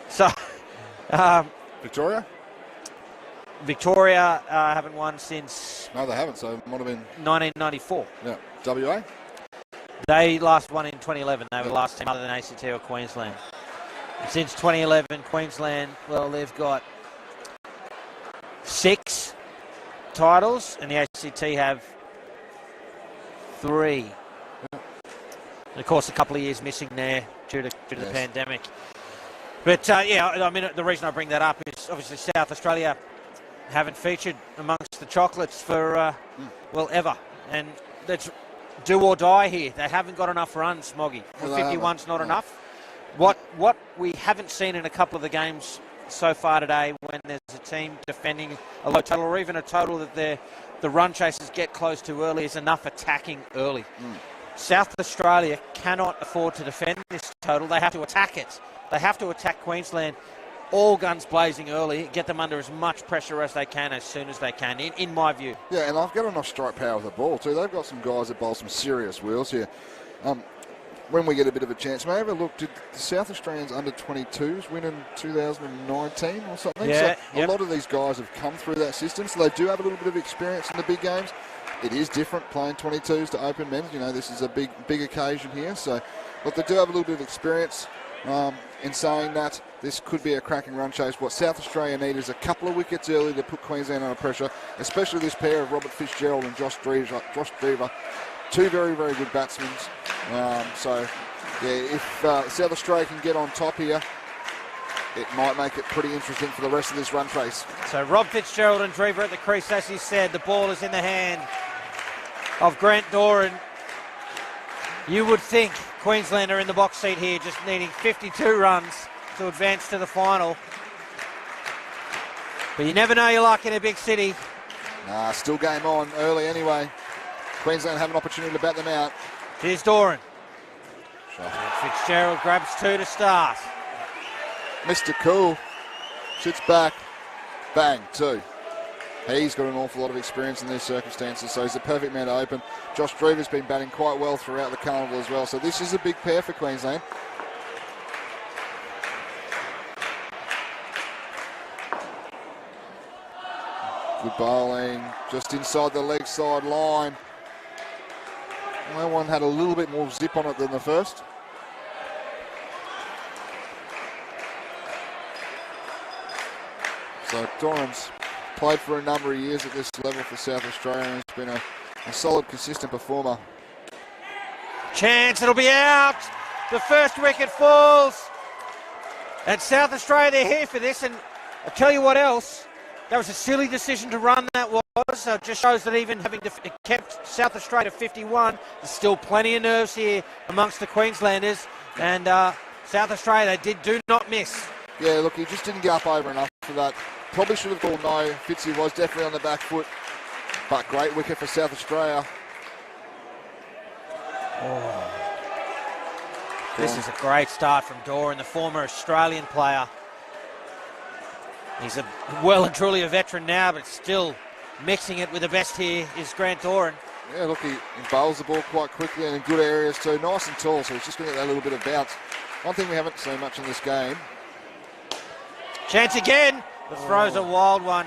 So, Victoria? Victoria haven't won since... No, they haven't, so it might have been... 1994. Yeah. WA? They last won in 2011. They were the last team other than ACT or Queensland. And since 2011, Queensland, well, they've got 6 titles, and the ACT have 3. And of course, a couple of years missing there due to the pandemic. But yeah, I mean, the reason I bring that up is obviously South Australia haven't featured amongst the chocolates for, well, ever. And that's do or die here. They haven't got enough runs, Smoggy. 51's not enough. What we haven't seen in a couple of the games so far today, when there's a team defending a low total or even a total that the run chasers get close to early, is enough attacking early. South Australia cannot afford to defend this total. They have to attack it. They have to attack Queensland all guns blazing early, get them under as much pressure as they can as soon as they can, in my view. Yeah, and I've got enough strike power with the ball too. They've got some guys that bowl some serious wheels here. When we get a bit of a chance, may I have a look? Did the South Australians under 22s win in 2019 or something? Yeah, so a lot of these guys have come through that system, so they do have a little bit of experience in the big games. It is different playing 22s to open men's. You know, this is a big occasion here. So, but they do have a little bit of experience. In saying that, this could be a cracking run chase. What South Australia need is a couple of wickets early to put Queensland under pressure, especially this pair of Robert Fitzgerald and Josh Drever. 2 very, very good batsmen. So, yeah, if South Australia can get on top here, it might make it pretty interesting for the rest of this run chase. So Rob Fitzgerald and Drever at the crease, as you said. The ball is in the hand of Grant Doran. You would think Queensland are in the box seat here, just needing 52 runs to advance to the final. But you never know your luck in a big city. Still game on early anyway. Queensland have an opportunity to bat them out. Here's Doran. And Fitzgerald grabs 2 to start. Mr. Cool sits back, bang, 2. He's got an awful lot of experience in these circumstances, so he's the perfect man to open. Josh Drever's been batting quite well throughout the carnival as well, so this is a big pair for Queensland. Good bowling, just inside the leg side line. That one had a little bit more zip on it than the first. So Doran's played for a number of years at this level for South Australia and has been a solid, consistent performer. Chance, it'll be out. The first wicket falls. And South Australia, they're here for this. And I'll tell you what else. That was a silly decision to run, that was. So it just shows that even having kept South Australia to 51, there's still plenty of nerves here amongst the Queenslanders. And South Australia, they do not miss. Yeah, look, he just didn't get up over enough for that. Probably should have called no. Fitzy was definitely on the back foot. But great wicket for South Australia. This is a great start from Doran, the former Australian player. He's well and truly a veteran now, but still mixing it with the best here is Grant Doran. Yeah, look, he bowls the ball quite quickly and in good areas too. Nice and tall, so he's just going to get that little bit of bounce. One thing we haven't seen much in this game. Chance again. The throw's a wild one.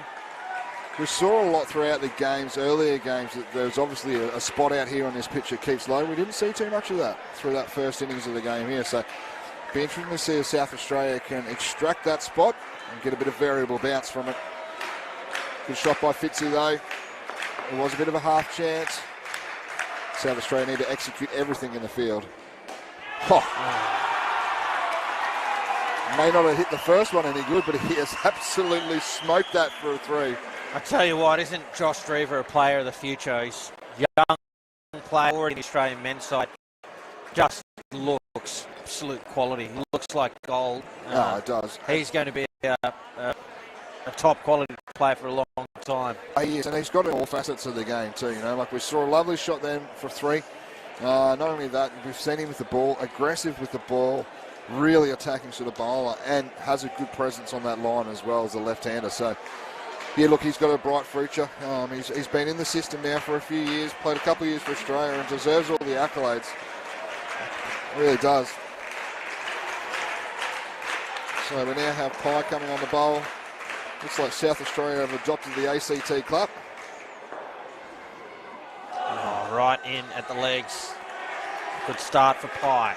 We saw a lot throughout the games, earlier games, that there was obviously a spot out here on this pitch that keeps low. We didn't see too much of that through that first innings of the game here. So it'll be interesting to see if South Australia can extract that spot and get a bit of variable bounce from it. Good shot by Fitzy though. It was a bit of a half chance. South Australia need to execute everything in the field. May not have hit the first one any good, but he has absolutely smoked that for a 3. I tell you what, isn't Josh Drever a player of the future? He's young player, already in the Australian men's side. Just looks absolute quality. Looks like gold. It does. He's going to be a top quality player for a long time. He is, and he's got it in all facets of the game too. You know, like we saw a lovely shot then for 3. Not only that, we've seen him with the ball, aggressive with the ball, really attacking sort of bowler, and has a good presence on that line as well as a left-hander. So, yeah, look, he's got a bright future. He's been in the system now for a few years, played a couple of years for Australia, and deserves all the accolades. Really does. So we now have Pye coming on the bowl. Looks like South Australia have adopted the ACT club. Oh, right in at the legs. Good start for Pye.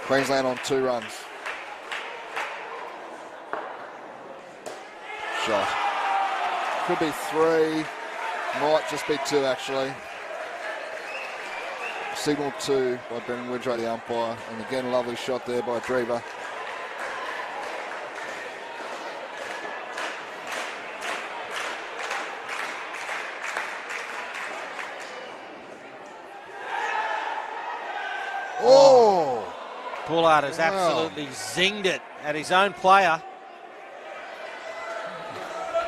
Queensland on 2 runs. Shot. Could be 3. Might just be 2 actually. Signal 2 by Brendan Widrow, the umpire. And again, a lovely shot there by Drever. Oh! Bullard has absolutely zinged it at his own player.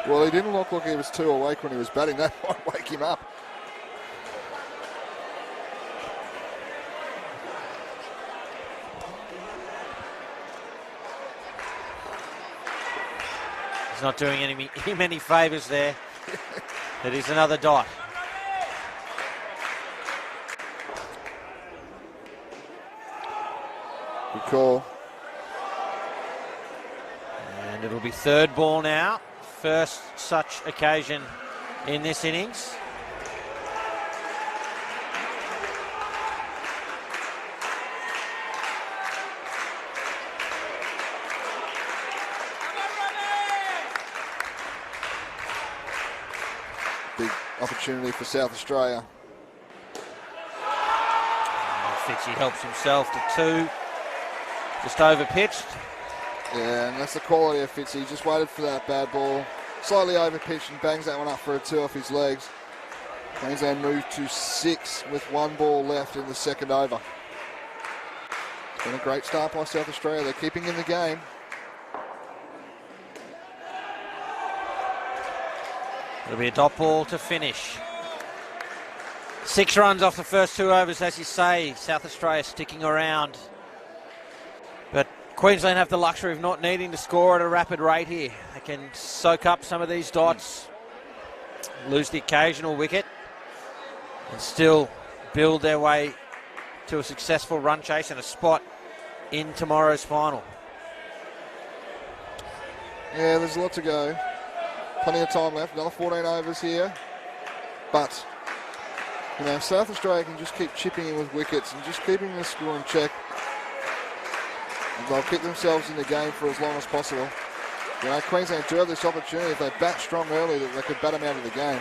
Well, he didn't look like he was too awake when he was batting. That might wake him up. He's not doing him any favours there. It is another dot. Good call. And it'll be 3rd ball now. First such occasion in this innings. Big opportunity for South Australia. Fitzy helps himself to 2. Just over pitched. Yeah, and that's the quality of Fitzy. He just waited for that bad ball. Slightly over pitched and bangs that one up for a 2 off his legs. Queensland moved to 6 with 1 ball left in the 2nd over. It's been a great start by South Australia. They're keeping in the game. It'll be a dot ball to finish. 6 runs off the first 2 overs, as you say. South Australia sticking around. But Queensland have the luxury of not needing to score at a rapid rate here. They can soak up some of these dots, lose the occasional wicket, and still build their way to a successful run chase and a spot in tomorrow's final. Yeah, there's a lot to go. Plenty of time left. Another 14 overs here. But, you know, South Australia can just keep chipping in with wickets and just keeping the score in check. And they'll keep themselves in the game for as long as possible. You know, Queensland do have this opportunity. If they bat strong early, that they could bat them out of the game.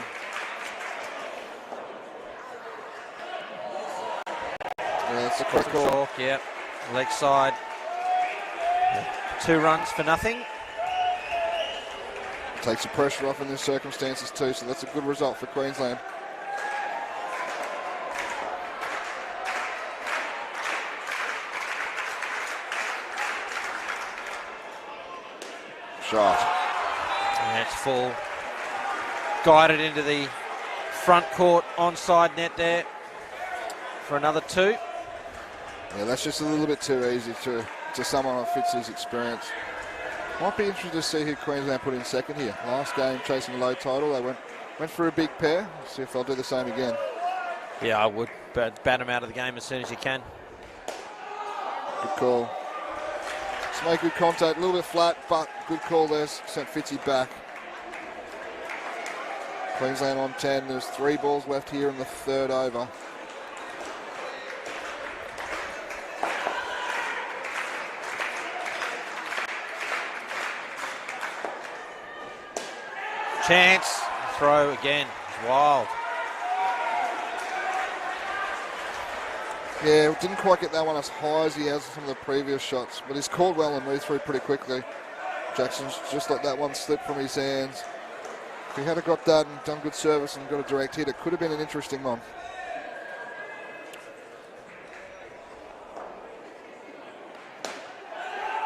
Yeah, it's a quick call. Yep, leg side. 2 runs for nothing. Takes the pressure off in these circumstances too, so that's a good result for Queensland. Shot. And it's full. Guided into the front court onside net there for another 2. Yeah, that's just a little bit too easy to someone of Fitzy's experience. Might be interesting to see who Queensland put in second here. Last game chasing a low total, they went for a big pair. See if they'll do the same again. Yeah, I would bat them out of the game as soon as you can. Good call. Just made good contact, a little bit flat, but good call there. Sent Fitzy back. Queensland on 10. There's 3 balls left here in the 3rd over. Chance, throw again. It's wild. Yeah, didn't quite get that one as high as he has in some of the previous shots, but he's called well and moved through pretty quickly. Jackson's just let that one slip from his hands. If he had got that and done good service and got a direct hit, it could have been an interesting one.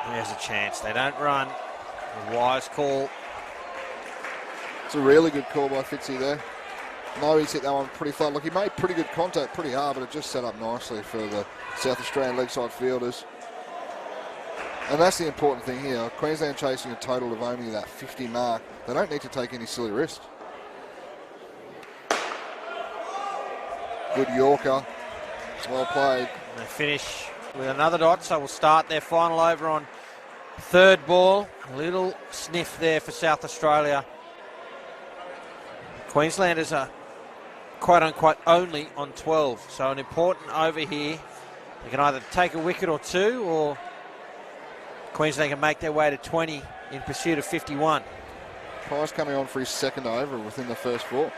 There's a chance. They don't run. A wise call. It's a really good call by Fitzy there. No, he's hit that one pretty flat. Look, he made pretty good contact, pretty hard, but it just set up nicely for the South Australian leg side fielders. And that's the important thing here. Queensland chasing a total of only that 50 mark. They don't need to take any silly risks. Good Yorker. It's well played. They finish with another dot, so we'll start their final over on third ball. A little sniff there for South Australia. Queenslanders are quote-unquote only on 12, so an important over here. They can either take a wicket or two, or Queensland can make their way to 20 in pursuit of 51. Price coming on for his second over within the first 4.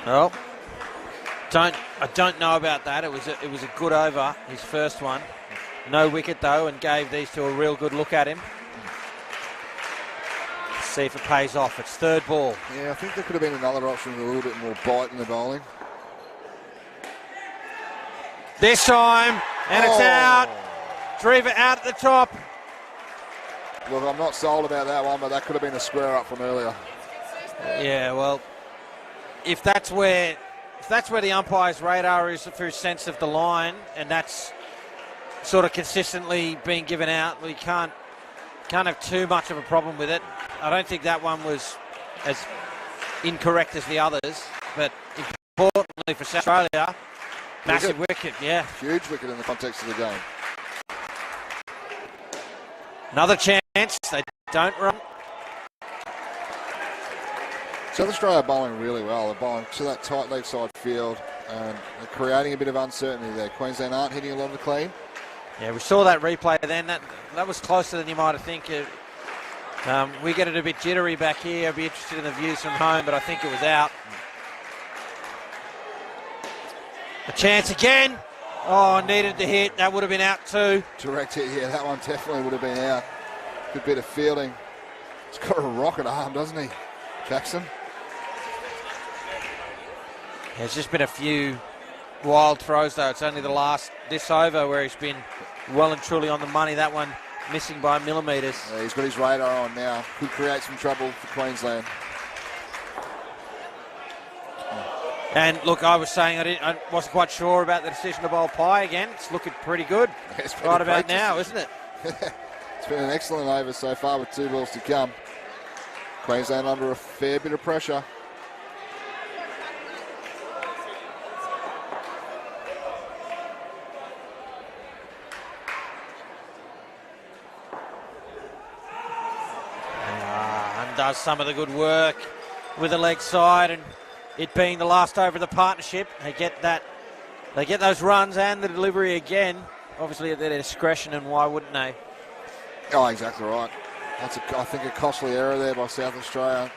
Well, I don't know about that. It was a good over, his first one. No wicket though, and gave these two a real good look at him. Let's see if it pays off. It's third ball. Yeah, I think there could have been another option with a little bit more bite in the bowling. This time, and it's out. Drever out at the top. Look, I'm not sold about that one, but that could have been a square up from earlier. Yeah, well, if that's where the umpire's radar is for his sense of the line, and that's sort of consistently being given out, we can't have too much of a problem with it. I don't think that one was as incorrect as the others, but importantly for South Australia, massive wicket, yeah. Huge wicket in the context of the game. Another chance, they don't run. South Australia are bowling really well. They're bowling to that tight leg side field and they're creating a bit of uncertainty there. Queensland aren't hitting a lot of the clean. Yeah, we saw that replay then. That was closer than you might have think. We get it a bit jittery back here. I'd be interested in the views from home, but I think it was out. A chance again. Oh, needed the hit. That would have been out too. Direct hit, yeah, that one definitely would have been out. Good bit of fielding. He's got a rocket arm, doesn't he, Jackson? There's just been a few wild throws though. It's only this over where he's been well and truly on the money. That one missing by millimetres. Yeah, he's got his radar on now. Could create some trouble for Queensland. And look, I was saying I wasn't quite sure about the decision to bowl Pye again. It's looking pretty good right about now, isn't it? It's been an excellent over so far with 2 balls to come. Queensland under a fair bit of pressure. Undoes some of the good work with the leg side, and it being the last over of the partnership, they get those runs and the delivery again, obviously at their discretion, and why wouldn't they? Oh, exactly right. That's, I think, a costly error there by South Australia.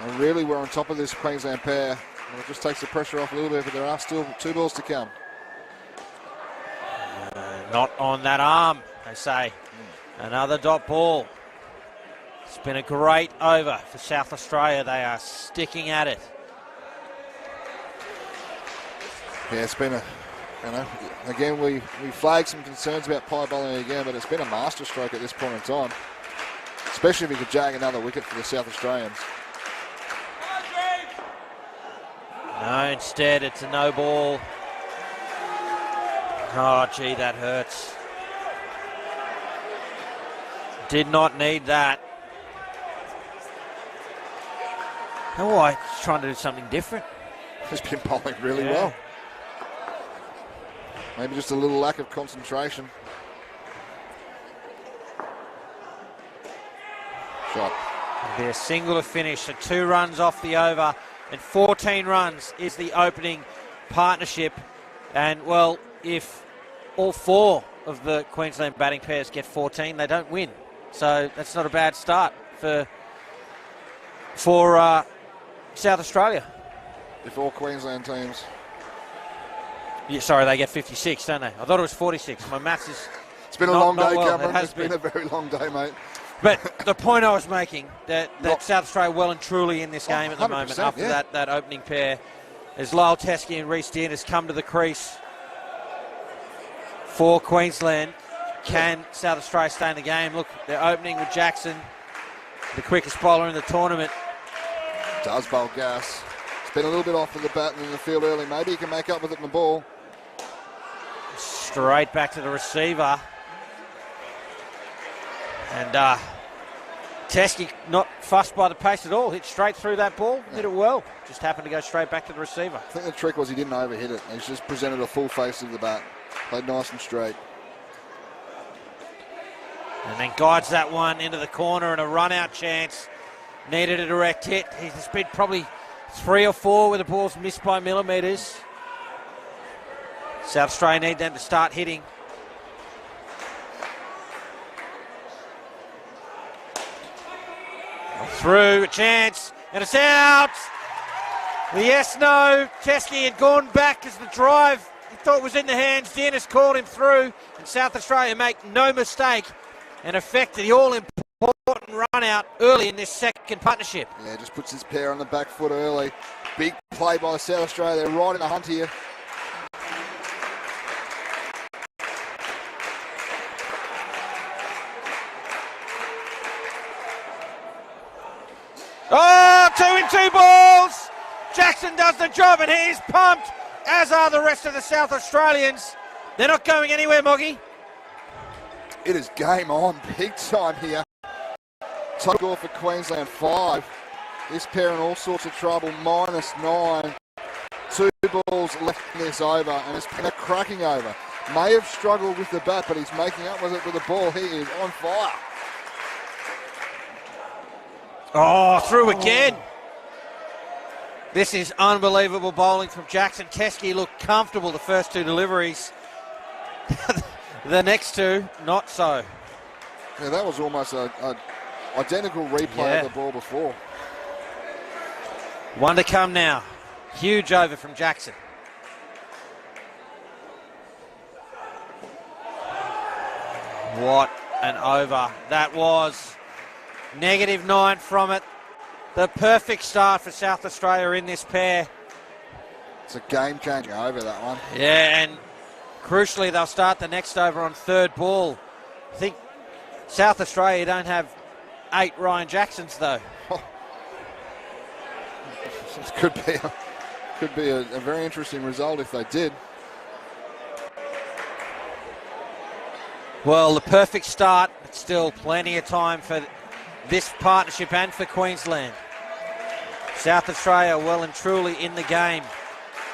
And really, we're on top of this Queensland pair. And it just takes the pressure off a little bit, but there are still 2 balls to come. Not on that arm, they say. Another dot ball. It's been a great over for South Australia. They are sticking at it. Yeah, it's been again, we flagged some concerns about Pye bowling again, but it's been a masterstroke at this point in time, especially if he could jag another wicket for the South Australians. No, instead it's a no ball. Oh, gee, that hurts. Did not need that. Oh, I was trying to do something different. He's been bowling really well. Maybe just a little lack of concentration. Shot. It'll be a single to finish, so 2 runs off the over, and 14 runs is the opening partnership. And, well, if all 4 of the Queensland batting pairs get 14, they don't win. So that's not a bad start for South Australia. If all Queensland teams. Yeah, sorry, they get 56, don't they? I thought it was 46. My maths is. It's been a long day, well. Cameron. It's been a very long day, mate. But the point I was making, that South Australia well and truly in this game at the moment after that opening pair, as Lyle Teskey and Reece Dean has come to the crease for Queensland. Can South Australia stay in the game? Look, they're opening with Jackson, the quickest bowler in the tournament. Does bowl gas. It's been a little bit off of the bat and in the field early. Maybe he can make up with it in the ball. Straight back to the receiver. And Teskey not fussed by the pace at all. Hit straight through that ball. Hit it well. Just happened to go straight back to the receiver. I think the trick was he didn't overhit it. He's just presented a full face of the bat. Played nice and straight. And then guides that one into the corner and a run-out chance. Needed a direct hit. He's been probably 3 or 4 where the ball's missed by millimetres. South Australia need them to start hitting. Through, a chance, and it's out. The yes-no. Teskey had gone back as the drive he thought was in the hands. Dennis called him through, and South Australia make no mistake and affect the all-important run-out early in this second partnership. Yeah, just puts his pair on the back foot early. Big play by South Australia. They're right in the hunt here. Oh, 2 in 2 balls. Jackson does the job and he is pumped, as are the rest of the South Australians. They're not going anywhere, Moggy. It is game on, big time here. Top score for Queensland, 5. This pair in all sorts of trouble, -9. 2 balls left in this over, and it's been a cracking over. May have struggled with the bat, but he's making up with it with the ball. He is on fire. Oh, through again. This is unbelievable bowling from Jackson. Teskey looked comfortable the first 2 deliveries. The next 2, not so. Yeah, that was almost a identical replay of the ball before. 1 to come now. Huge over from Jackson. What an over that was. -9 from it. The perfect start for South Australia in this pair. It's a game-changing over, that one. Yeah, and crucially, they'll start the next over on 3rd ball. I think South Australia don't have 8 Ryan Jacksons, though. It could be a very interesting result if they did. Well, the perfect start, but still plenty of time for this partnership and for Queensland. South Australia well and truly in the game,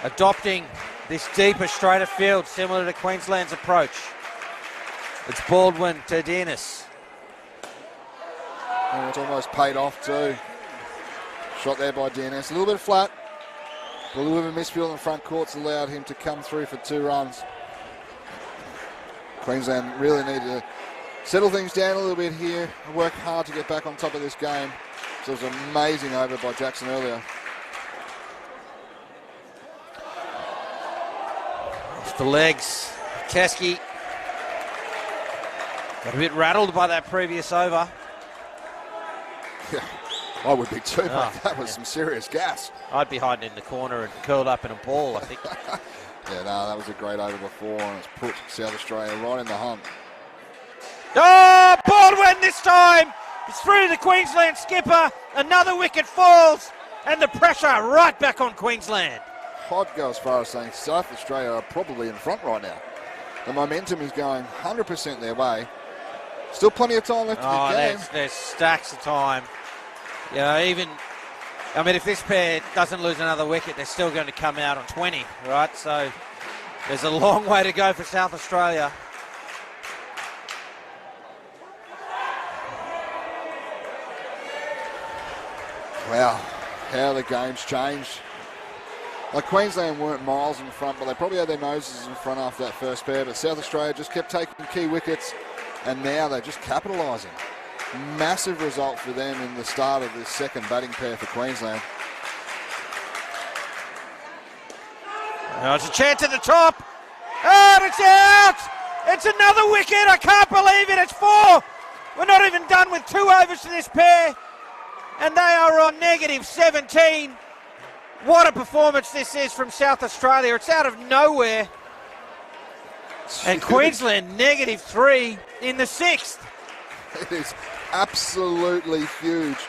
adopting this deeper, straighter field similar to Queensland's approach. It's Baldwin to Dennis. And it's almost paid off too. Shot there by Dennis. A little bit flat. A little bit of a misfield in the front court's allowed him to come through for 2 runs. Queensland really need to settle things down a little bit here and work hard to get back on top of this game. So it was an amazing over by Jackson earlier. Off the legs. Teskey got a bit rattled by that previous over. Yeah, I would be too, mate. That was some serious gas. I'd be hiding in the corner and curled up in a ball, I think. Yeah, no, that was a great over before, and it's put South Australia right in the hunt. Oh, Baldwin this time! It's through to the Queensland skipper. Another wicket falls, and the pressure right back on Queensland. I'd go as far as saying South Australia are probably in front right now. The momentum is going 100% their way. Still plenty of time left in the game. There's stacks of time. You know, if this pair doesn't lose another wicket, they're still going to come out on 20, right? So there's a long way to go for South Australia. Wow, how the game's changed. Like, Queensland weren't miles in front, but they probably had their noses in front after that first pair. But South Australia just kept taking key wickets, and now they're just capitalising. Massive result for them in the start of this second batting pair for Queensland. Oh, it's a chance at the top. Oh, and it's out. It's another wicket. I can't believe it. It's 4. We're not even done with 2 overs to this pair. And they are on -17. What a performance this is from South Australia. It's out of nowhere. And Queensland -3 in the 6th. It is absolutely huge.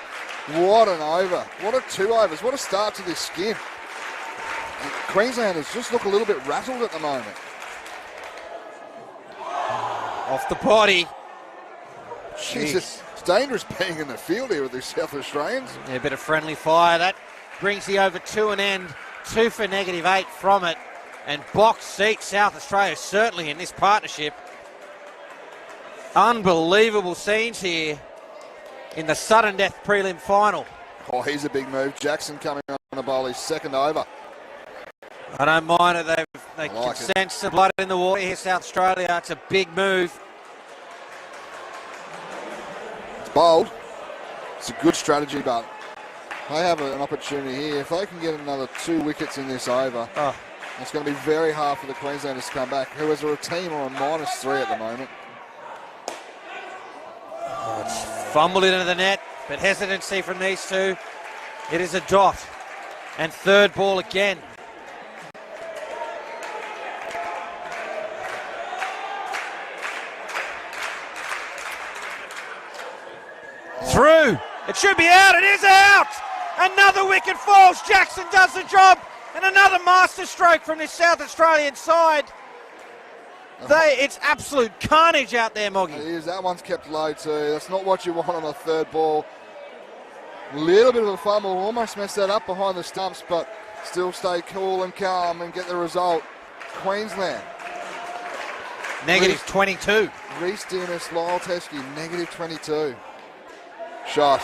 What an over. What a 2 overs. What a start to this skin. And Queenslanders just look a little bit rattled at the moment. Off the body. Jesus, it's dangerous being in the field here with these South Australians. Yeah, a bit of friendly fire. That brings the over to an end. 2 for -8 from it. And box seat South Australia certainly in this partnership. Unbelievable scenes here in the sudden death prelim final. Oh, here's a big move. Jackson coming on the bowl, his second over. I don't mind it. They can sense the blood in the water here, South Australia. It's a big move. It's bold. It's a good strategy, but they have an opportunity here. If they can get another 2 wickets in this over, it's going to be very hard for the Queenslanders to come back, who is a team on -3 at the moment. Oh, it's fumbled into the net, but hesitancy from these two. It is a dot. And third ball again. Through. It should be out. It is out. Another wicket falls. Jackson does the job. And another masterstroke from this South Australian side. It's absolute carnage out there, Moggy. It is. That one's kept low too. That's not what you want on a third ball. Little bit of a fumble. Almost messed that up behind the stumps, but still stay cool and calm and get the result. Queensland. -22. Reece Dennis, Lyle Teskey, -22. Shot.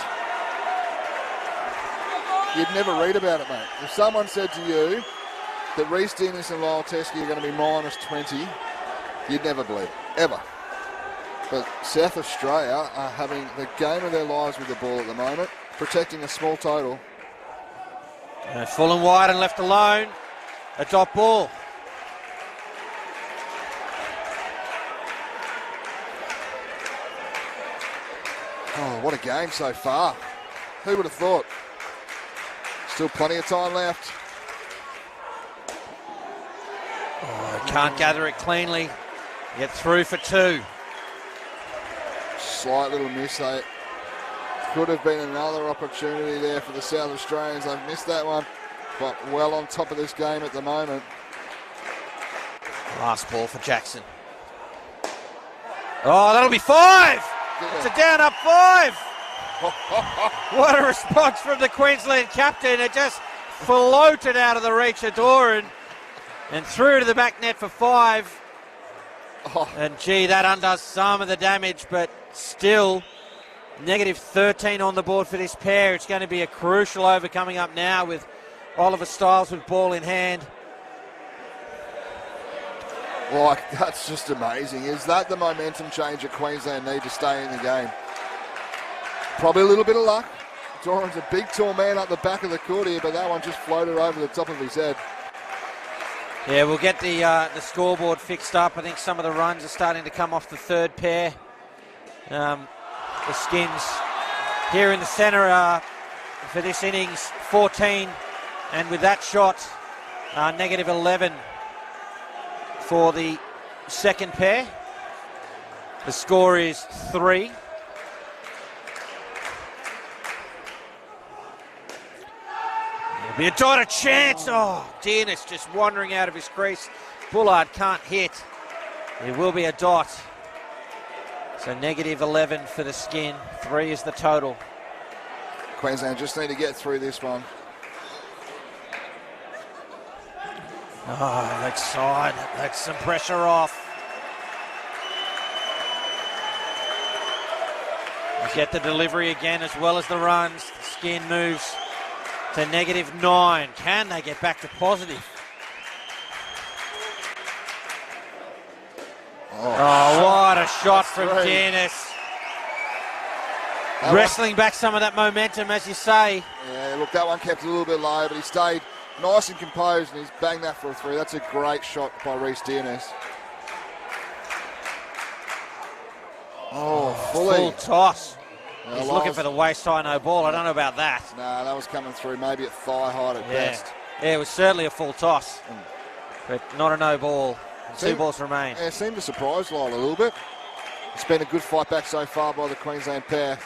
You'd never read about it, mate. If someone said to you that Reece Dennis and Lyle Teskey are going to be -20, you'd never believe it, ever. But South Australia are having the game of their lives with the ball at the moment, protecting a small total. And full and wide and left alone. A dot ball. Oh, what a game so far. Who would have thought? Still plenty of time left. Oh, can't gather it cleanly. Get through for 2. Slight little miss, though. Could have been another opportunity there for the South Australians. They've missed that one, but well on top of this game at the moment. Last ball for Jackson. Oh, that'll be 5! Yeah. It's a down up 5! What a response from the Queensland captain. It just floated out of the reach of Doran and through to the back net for 5. Oh. And gee, that undoes some of the damage, but still -13 on the board for this pair. It's going to be a crucial over coming up now with Oliver Styles with ball in hand. Like, that's just amazing. Is that the momentum change that Queensland need to stay in the game? Probably a little bit of luck. Doran's a big, tall man up the back of the court here, but that one just floated over the top of his head. Yeah, we'll get the scoreboard fixed up. I think some of the runs are starting to come off the third pair. The Skins here in the centre for this innings, 14. And with that shot, -11 for the second pair. The score is 3. There'll be a dot, a chance. Oh, Dearness just wandering out of his crease. Bullard can't hit. There will be a dot. So -11 for the Skin. 3 is the total. Queensland just need to get through this one. Oh, leg side. That's some pressure off. You get the delivery again as well as the runs. The Skin moves to -9. Can they get back to positive? Oh, what a shot from Dennis. Wrestling back some of that momentum, as you say. Yeah, look, that one kept a little bit low, but he stayed nice and composed, and he's banged that for a 3. That's a great shot by Reece Dennis. Oh, full toss. He's looking for the waist high, no ball. I don't know about that. Nah, that was coming through maybe at thigh height at best. Yeah, it was certainly a full toss, but not a no ball. 2 balls remain. Yeah, it seemed to surprise Lyle a little bit. It's been a good fight back so far by the Queensland pair.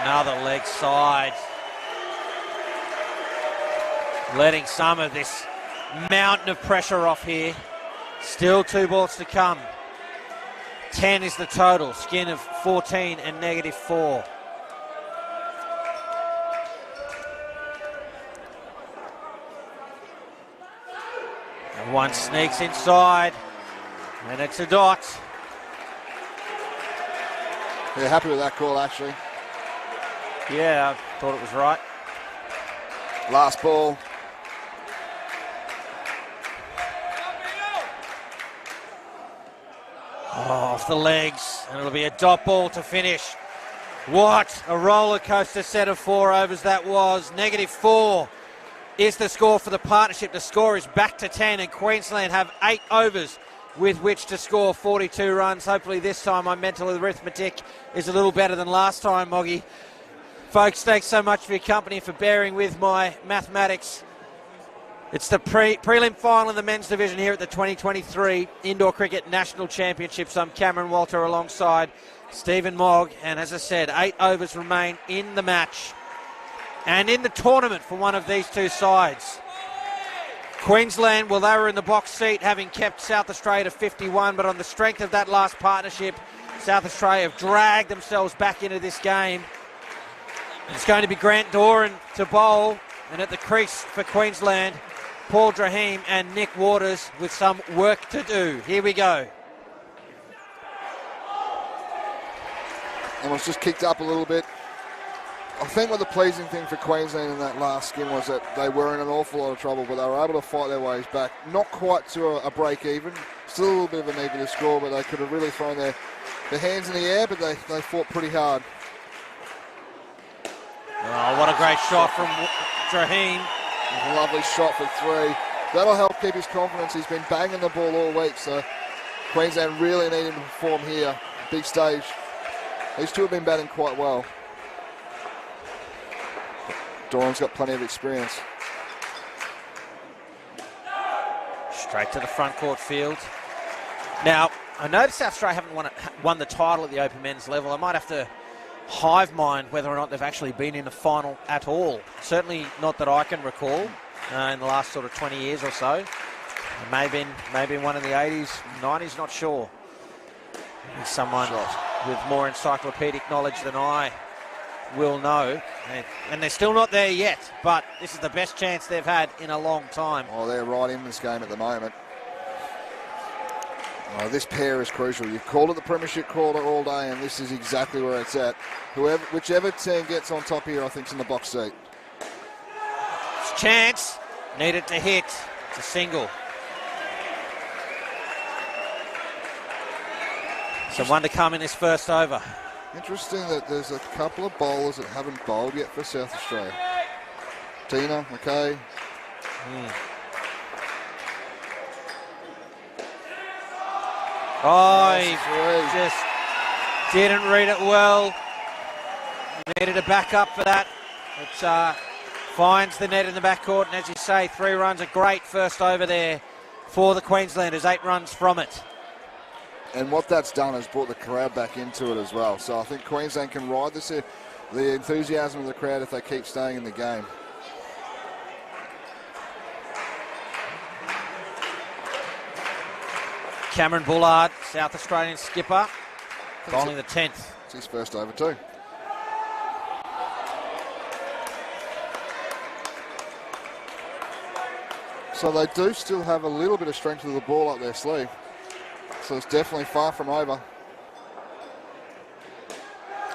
Another leg side. Letting some of this mountain of pressure off here. Still 2 balls to come. 10 is the total. Skin of 14 and -4. And one sneaks inside, and it's a dot. Yeah, happy with that call, actually. Yeah, I thought it was right. Last ball. Oh, off the legs, and it'll be a dot ball to finish. What a roller coaster set of 4 overs that was. -4 is the score for the partnership. The score is back to 10, and Queensland have 8 overs with which to score 42 runs. Hopefully this time my mental arithmetic is a little better than last time, Moggy. Folks, thanks so much for your company, for bearing with my mathematics. It's the prelim final in the men's division here at the 2023 Indoor Cricket National Championships. I'm Cameron Walter alongside Stephen Mogg, and as I said, 8 overs remain in the match and in the tournament for one of these two sides. Queensland, well, they were in the box seat, having kept South Australia to 51, but on the strength of that last partnership, South Australia have dragged themselves back into this game. It's going to be Grant Doran to bowl, and at the crease for Queensland, Paul Drahim and Nick Waters with some work to do. Here we go. And was just kicked up a little bit. I think what the pleasing thing for Queensland in that last skin was that they were in an awful lot of trouble, but they were able to fight their ways back. Not quite to a break even. Still a little bit of a negative score, but they could have really thrown their hands in the air, but they fought pretty hard. Oh, what a great shot from Drahim. A lovely shot for 3. That'll help keep his confidence. He's been banging the ball all week, so Queensland really need him to perform here. Big stage. These two have been batting quite well. Doran's got plenty of experience. Straight to the front court field. Now, I noticed South Australia haven't won the title at the open men's level. I might have to hive mind whether or not they've actually been in a final at all. Certainly not that I can recall in the last sort of 20 years or so. Maybe one in the 80s, 90s, not sure. Someone with more encyclopedic knowledge than I will know. And they're still not there yet, but this is the best chance they've had in a long time. Oh, they're right in this game at the moment. Oh, this pair is crucial. You've called it the premiership quarter all day, and this is exactly where it's at. Whichever team gets on top here, I think, is in the box seat. It's a chance. Needed to hit. It's a single. So one to come in this first over. Interesting that there's a couple of bowlers that haven't bowled yet for South Australia. Tina, McKay. Oh, he just didn't read it well. Needed a backup for that. It finds the net in the backcourt, and as you say, 3 runs, a great first over there for the Queenslanders, 8 runs from it. And what that's done is brought the crowd back into it as well. So I think Queensland can ride this, the enthusiasm of the crowd if they keep staying in the game. Cameron Bullard, South Australian skipper, bowling the 10th. It's his first over too. So they do still have a little bit of strength of the ball up their sleeve. So it's definitely far from over.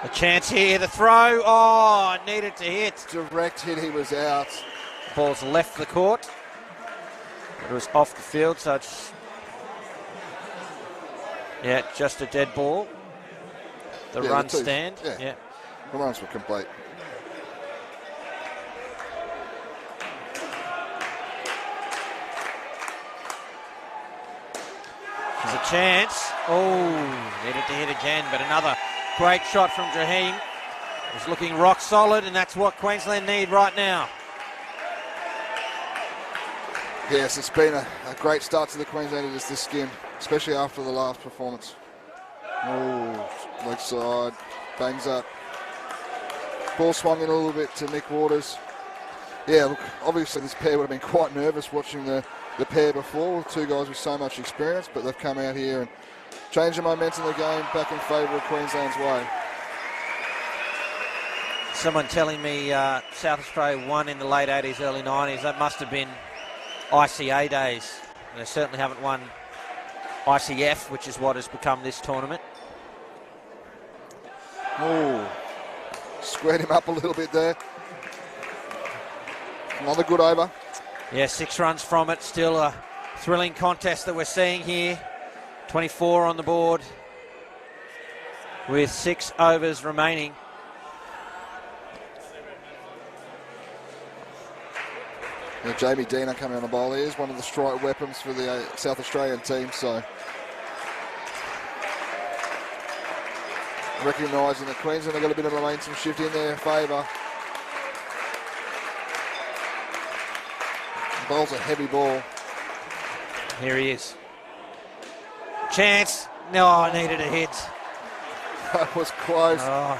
A chance here, the throw. Oh, needed to hit. Direct hit, he was out. Ball's left the court. It was off the field, so it's... Yeah, just a dead ball. The run stand. Yeah. The runs were complete. There's a chance. Oh, needed to hit again, but another great shot from Drahim. He's looking rock solid, and that's what Queensland need right now. Yes, it's been a great start to the Queenslanders this skin, especially after the last performance. Oh, leg side, bangs up. Ball swung in a little bit to Nick Waters. Yeah, look, obviously this pair would have been quite nervous watching the pair before, with 2 guys with so much experience, but they've come out here and change the momentum of the game back in favour of Queensland's way. Someone telling me South Australia won in the late 80s, early 90s. That must have been ICA days. They certainly haven't won ICF, which is what has become this tournament. Oh, squared him up a little bit there. Another good over. Yeah, 6 runs from it. Still a thrilling contest that we're seeing here. 24 on the board with 6 overs remaining. Yeah, Jamie Diener coming on the bowl. He is one of the strike weapons for the South Australian team, so recognising that Queensland have got a bit of momentum shift in their favour. The bowl's a heavy ball. Here he is. Chance. No, I needed a hit. That was close. Oh.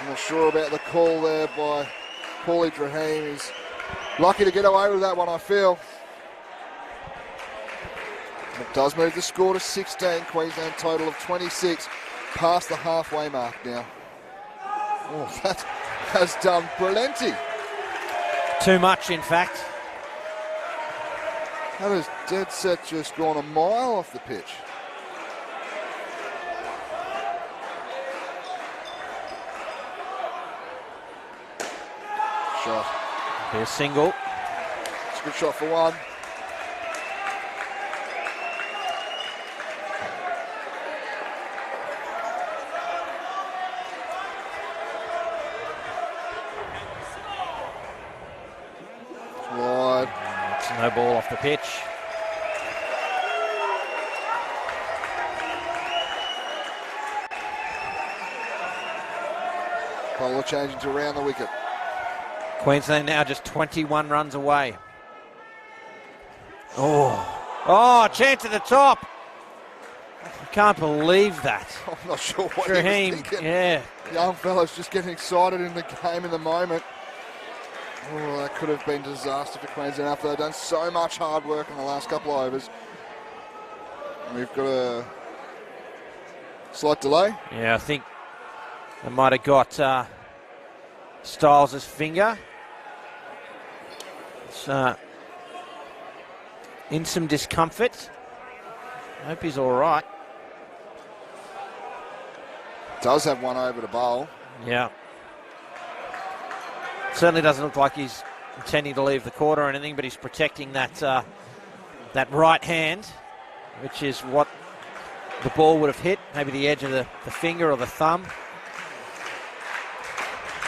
I'm not sure about the call there by Paulie Draheen. He's lucky to get away with that one, I feel. It does move the score to 16. Queensland total of 26. Past the halfway mark now. Oh, that has done plenty. Too much, in fact. That has dead set just gone a mile off the pitch. Shot. Here's single. It's a good shot for one. Wide. It's no ball off the pitch. Bowler changing to around the wicket. Queensland now just 21 runs away. Oh, chance at the top. I can't believe that. I'm not sure what he Draheen, was thinking. yeah. Young fella's just getting excited in the game in the moment. Oh, that could have been a disaster for Queensland after they've done so much hard work in the last couple of overs. And we've got a slight delay. Yeah, I think they might have got Styles' finger. It's in some discomfort. I hope he's all right. Does have one over to bowl. Yeah. Certainly doesn't look like he's intending to leave the court or anything, but he's protecting that that right hand, which is what the ball would have hit, maybe the edge of the finger or the thumb.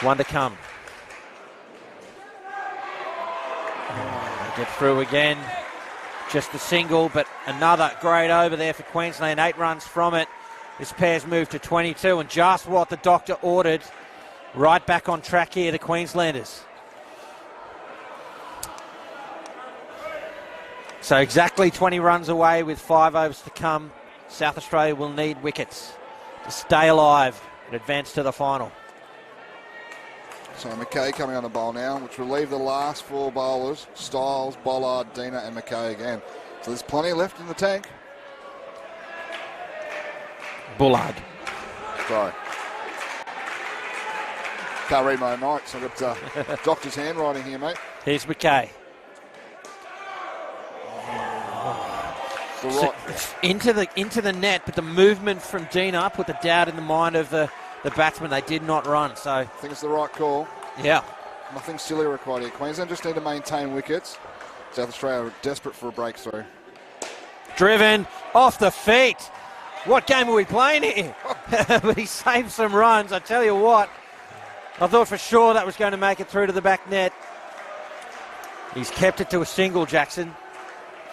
One to come. Get through again. Just the single, but another great over there for Queensland. 8 runs from it. This pair's moved to 22, and just what the doctor ordered. Right back on track here, the Queenslanders. So exactly 20 runs away with 5 overs to come. South Australia will need wickets to stay alive and advance to the final. So McKay coming on the bowl now, which will leave the last 4 bowlers. Styles, Bollard, Diener and McKay again. So there's plenty left in the tank. Bullard. Sorry. Can't read my notes. I've got doctor's handwriting here, mate. Here's McKay. The right. Into the net, but the movement from Diener put the doubt in the mind of the batsman. They did not run, so I think it's the right call. yeah. Nothing silly required here. Queensland just need to maintain wickets. South Australia are desperate for a breakthrough. Driven off the feet. What game are we playing here? But he saved some runs, I tell you what. I thought for sure that was going to make it through to the back net. He's kept it to a single, Jackson.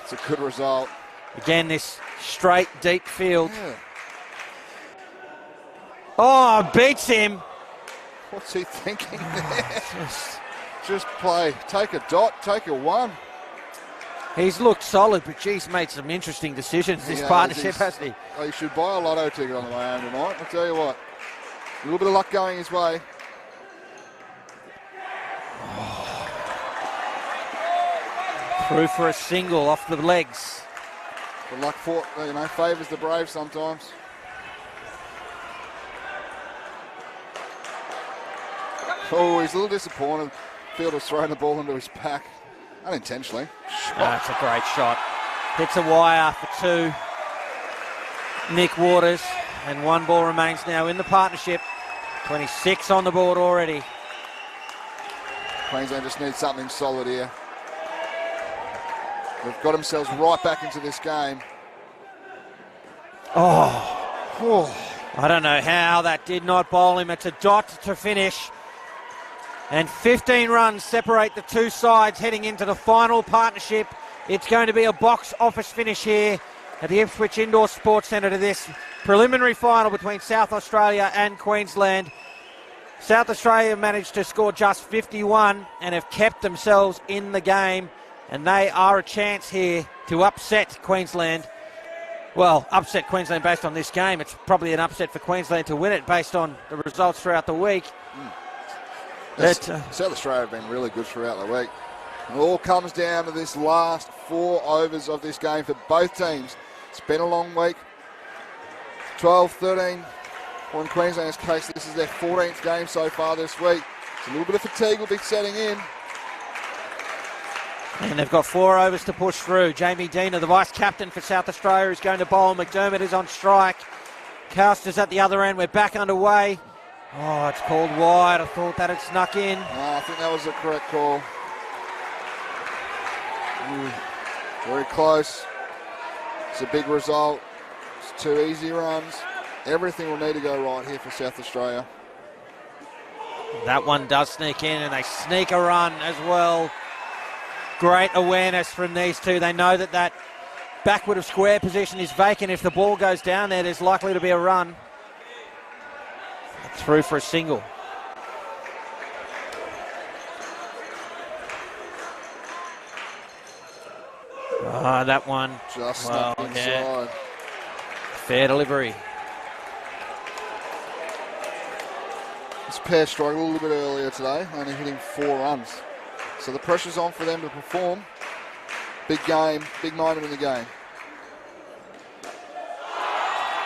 It's a good result. Again, this straight, deep field. Yeah. Oh, beats him. What's he thinking there? Just play. Take a dot, take a one. He's looked solid, but geez, made some interesting decisions this partnership, hasn't he? Oh, you should buy a lotto ticket on the way home tonight. I'll tell you what. A little bit of luck going his way. Through for a single off the legs. But luck favours the brave sometimes. Oh, he's a little disappointed. Fielder's thrown the ball into his pack. Unintentionally. That's a great shot. Hits a wire for 2. Nick Waters. And 1 ball remains now in the partnership. 26 on the board already. Queensland just needs something solid here. They've got themselves right back into this game. Oh. I don't know how that did not bowl him. It's a dot to finish. And 15 runs separate the two sides heading into the final partnership. It's going to be a box office finish here at the Ipswich Indoor Sports Centre to this preliminary final between South Australia and Queensland. South Australia managed to score just 51 and have kept themselves in the game, and they are a chance here to upset Queensland. Well, upset Queensland based on this game. It's probably an upset for Queensland to win it based on the results throughout the week. South Australia have been really good throughout the week. It all comes down to this last 4 overs of this game for both teams. It's been a long week. 12-13. Well, in Queensland's case, this is their 14th game so far this week. So a little bit of fatigue will be setting in. And they've got 4 overs to push through. Jamie Deaner, the vice-captain for South Australia, is going to bowl. McDermott is on strike. Casters at the other end. We're back underway. Oh, it's called wide. I thought that had snuck in. I think that was the correct call. Very close. It's a big result. It's 2 easy runs. Everything will need to go right here for South Australia. That one does sneak in, and they sneak a run as well. Great awareness from these two. They know that that backward of square position is vacant. If the ball goes down there, there's likely to be a run. Through for a single. That one. Just snuck inside. Yeah. Fair delivery. This pair struggled a little bit earlier today, only hitting 4 runs. So the pressure's on for them to perform. Big game, big moment in the game.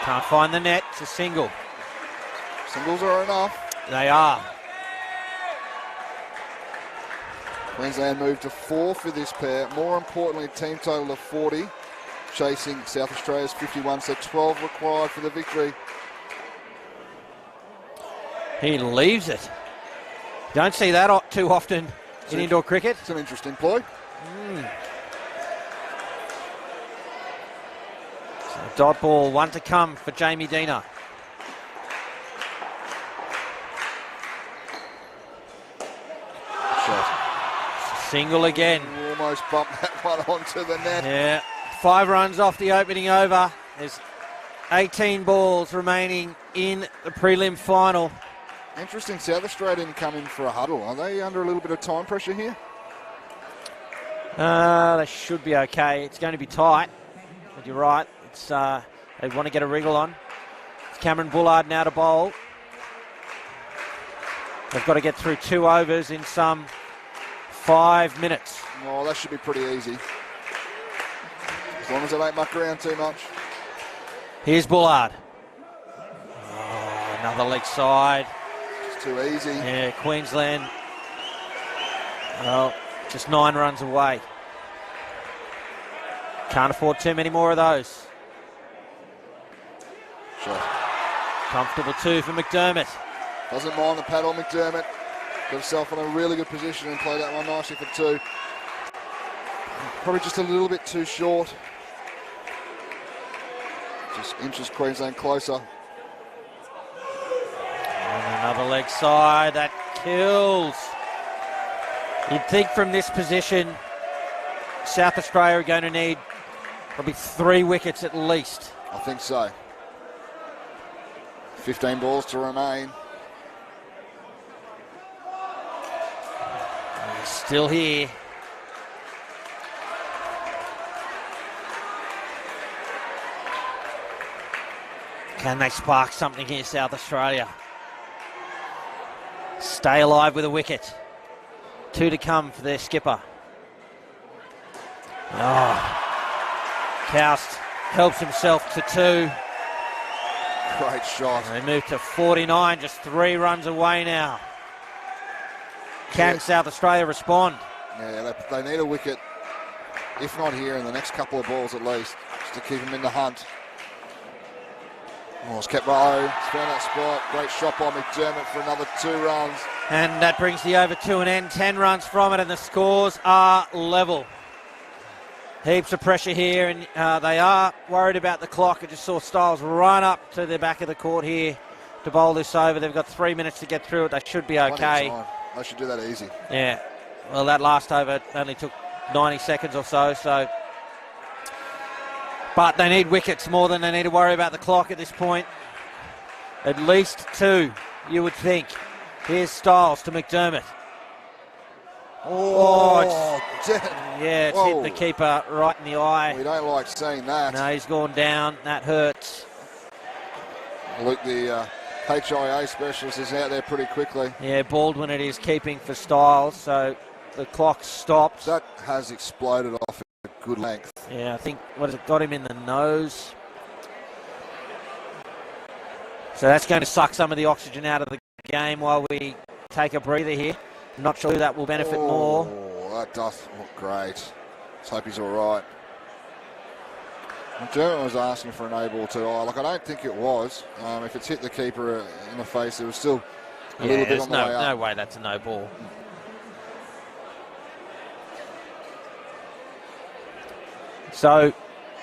Can't find the net. It's a single. Singles are enough. They are. Queensland moved to 4 for this pair. More importantly, team total of 40, chasing South Australia's 51, so 12 required for the victory. He leaves it. Don't see that too often in indoor cricket. It's an interesting ploy. So dot ball, 1 to come for Jamie Deaner. Single again. Almost bumped that one onto the net. Yeah, 5 runs off the opening over. There's 18 balls remaining in the prelim final. Interesting, South Australia didn't come in for a huddle. Are they under a little bit of time pressure here? They should be okay. It's going to be tight, but you're right. It's they want to get a wriggle on. It's Cameron Bullard now to bowl. They've got to get through 2 overs in some 5 minutes. Oh, that should be pretty easy. As long as they don't muck around too much. Here's Bullard. Oh, another leg side. It's too easy. Yeah, Queensland. Well, just 9 runs away. Can't afford too many more of those. Sure. Comfortable 2 for McDermott. Doesn't mind the paddle, McDermott. Got himself in a really good position and played that one nicely for 2. Probably just a little bit too short. Just inches Queensland closer. And another leg side, that kills. You'd think from this position, South Australia are going to need probably 3 wickets at least. I think so. 15 balls to remain. Still here. Can they spark something here, South Australia? Stay alive with a wicket. 2 to come for their skipper. Oh, Koust helps himself to 2. Great shot. They move to 49, just 3 runs away now. Can South Australia respond? Yeah, they need a wicket, if not here, in the next couple of balls at least, just to keep them in the hunt. Oh, it's kept low. It's found that spot. Great shot by McDermott for another 2 runs. And that brings the over to an end. 10 runs from it, and the scores are level. Heaps of pressure here, and they are worried about the clock. I just saw Styles run up to the back of the court here to bowl this over. They've got 3 minutes to get through it. They should be okay. They should do that easy. Yeah. Well, that last over only took 90 seconds or so. But they need wickets more than they need to worry about the clock at this point. At least 2, you would think. Here's Styles to McDermott. It's hit the keeper right in the eye. We don't like seeing that. No, he's gone down. That hurts. Luke, the HIA specialist, is out there pretty quickly. Yeah, Baldwin it is keeping for Styles, so the clock stops. That has exploded off at good length. Yeah, I think, got him in the nose. So that's going to suck some of the oxygen out of the game while we take a breather here. I'm not sure who that will benefit more. Oh, that does look great. Let's hope he's all right. McDermott was asking for an A-ball to eye. Like, I don't think it was. If it's hit the keeper in the face, it was still a little bit on the way up. No way that's a no ball. So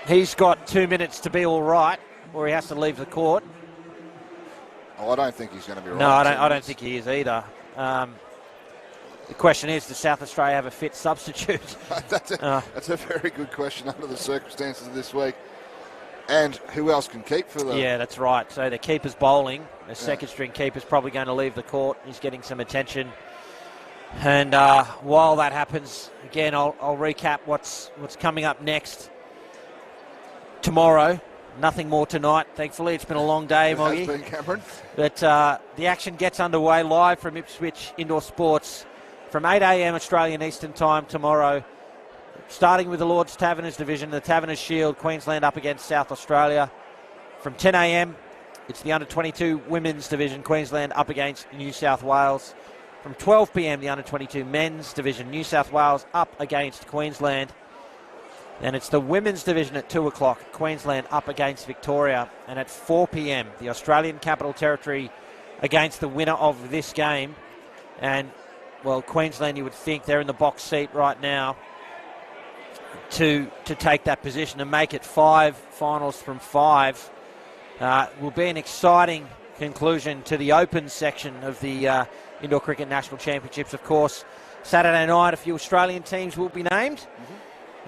he's got 2 minutes to be all right, or he has to leave the court. Oh, I don't think he's going to be right. No, I don't think he is either. The question is, does South Australia have a fit substitute? That's a very good question under the circumstances of this week. And who else can keep for them? Yeah, that's right. So the keeper's bowling. The second string keeper's probably going to leave the court. He's getting some attention. And while that happens, again, I'll recap what's coming up next. Tomorrow, nothing more tonight. Thankfully, it's been a long day, Moggy. It has been, Cameron. But the action gets underway live from Ipswich Indoor Sports from 8 a.m. Australian Eastern Time tomorrow, starting with the Lord's Taverners division, the Taverners Shield, Queensland up against South Australia. From 10 a.m, it's the Under-22 Women's division, Queensland up against New South Wales. From 12 p.m, the Under-22 Men's division, New South Wales up against Queensland. Then it's the Women's division at 2 o'clock, Queensland up against Victoria. And at 4 p.m, the Australian Capital Territory against the winner of this game. And well, Queensland, you would think they're in the box seat right now to take that position and make it 5 finals from 5. Will be an exciting conclusion to the open section of the Indoor Cricket National Championships. Of course, Saturday night, a few Australian teams will be named,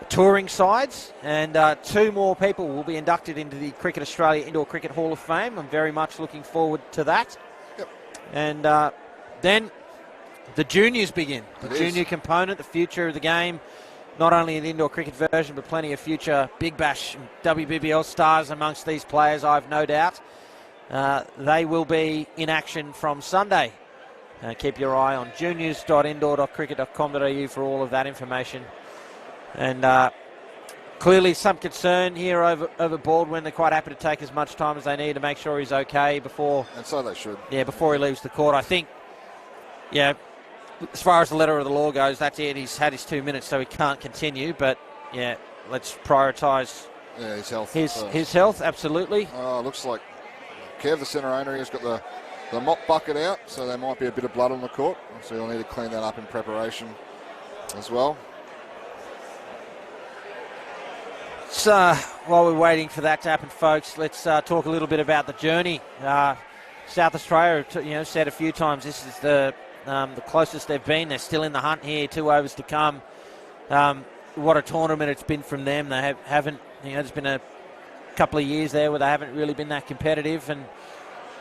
touring sides, and 2 more people will be inducted into the Cricket Australia Indoor Cricket Hall of Fame. I'm very much looking forward to that. Yep. And then the juniors begin. The junior component, the future of the game, not only in the indoor cricket version, but plenty of future Big Bash and WBBL stars amongst these players, I've no doubt. They will be in action from Sunday. Keep your eye on juniors.indoor.cricket.com.au for all of that information. And clearly some concern here over Baldwin. They're quite happy to take as much time as they need to make sure he's okay before. And so they should. Yeah, before he leaves the court. I think, yeah, as far as the letter of the law goes, that's it. He's had his 2 minutes, so he can't continue. But, yeah, let's prioritise his health. His health, absolutely. Looks like Kev, the centre owner, has got the mop bucket out, so there might be a bit of blood on the court. So you'll need to clean that up in preparation as well. So, while we're waiting for that to happen, folks, let's talk a little bit about the journey. South Australia, said a few times this is the closest they've been. They're still in the hunt here, 2 overs to come. What a tournament it's been from them. They haven't, there's been a couple of years there where they haven't really been that competitive, and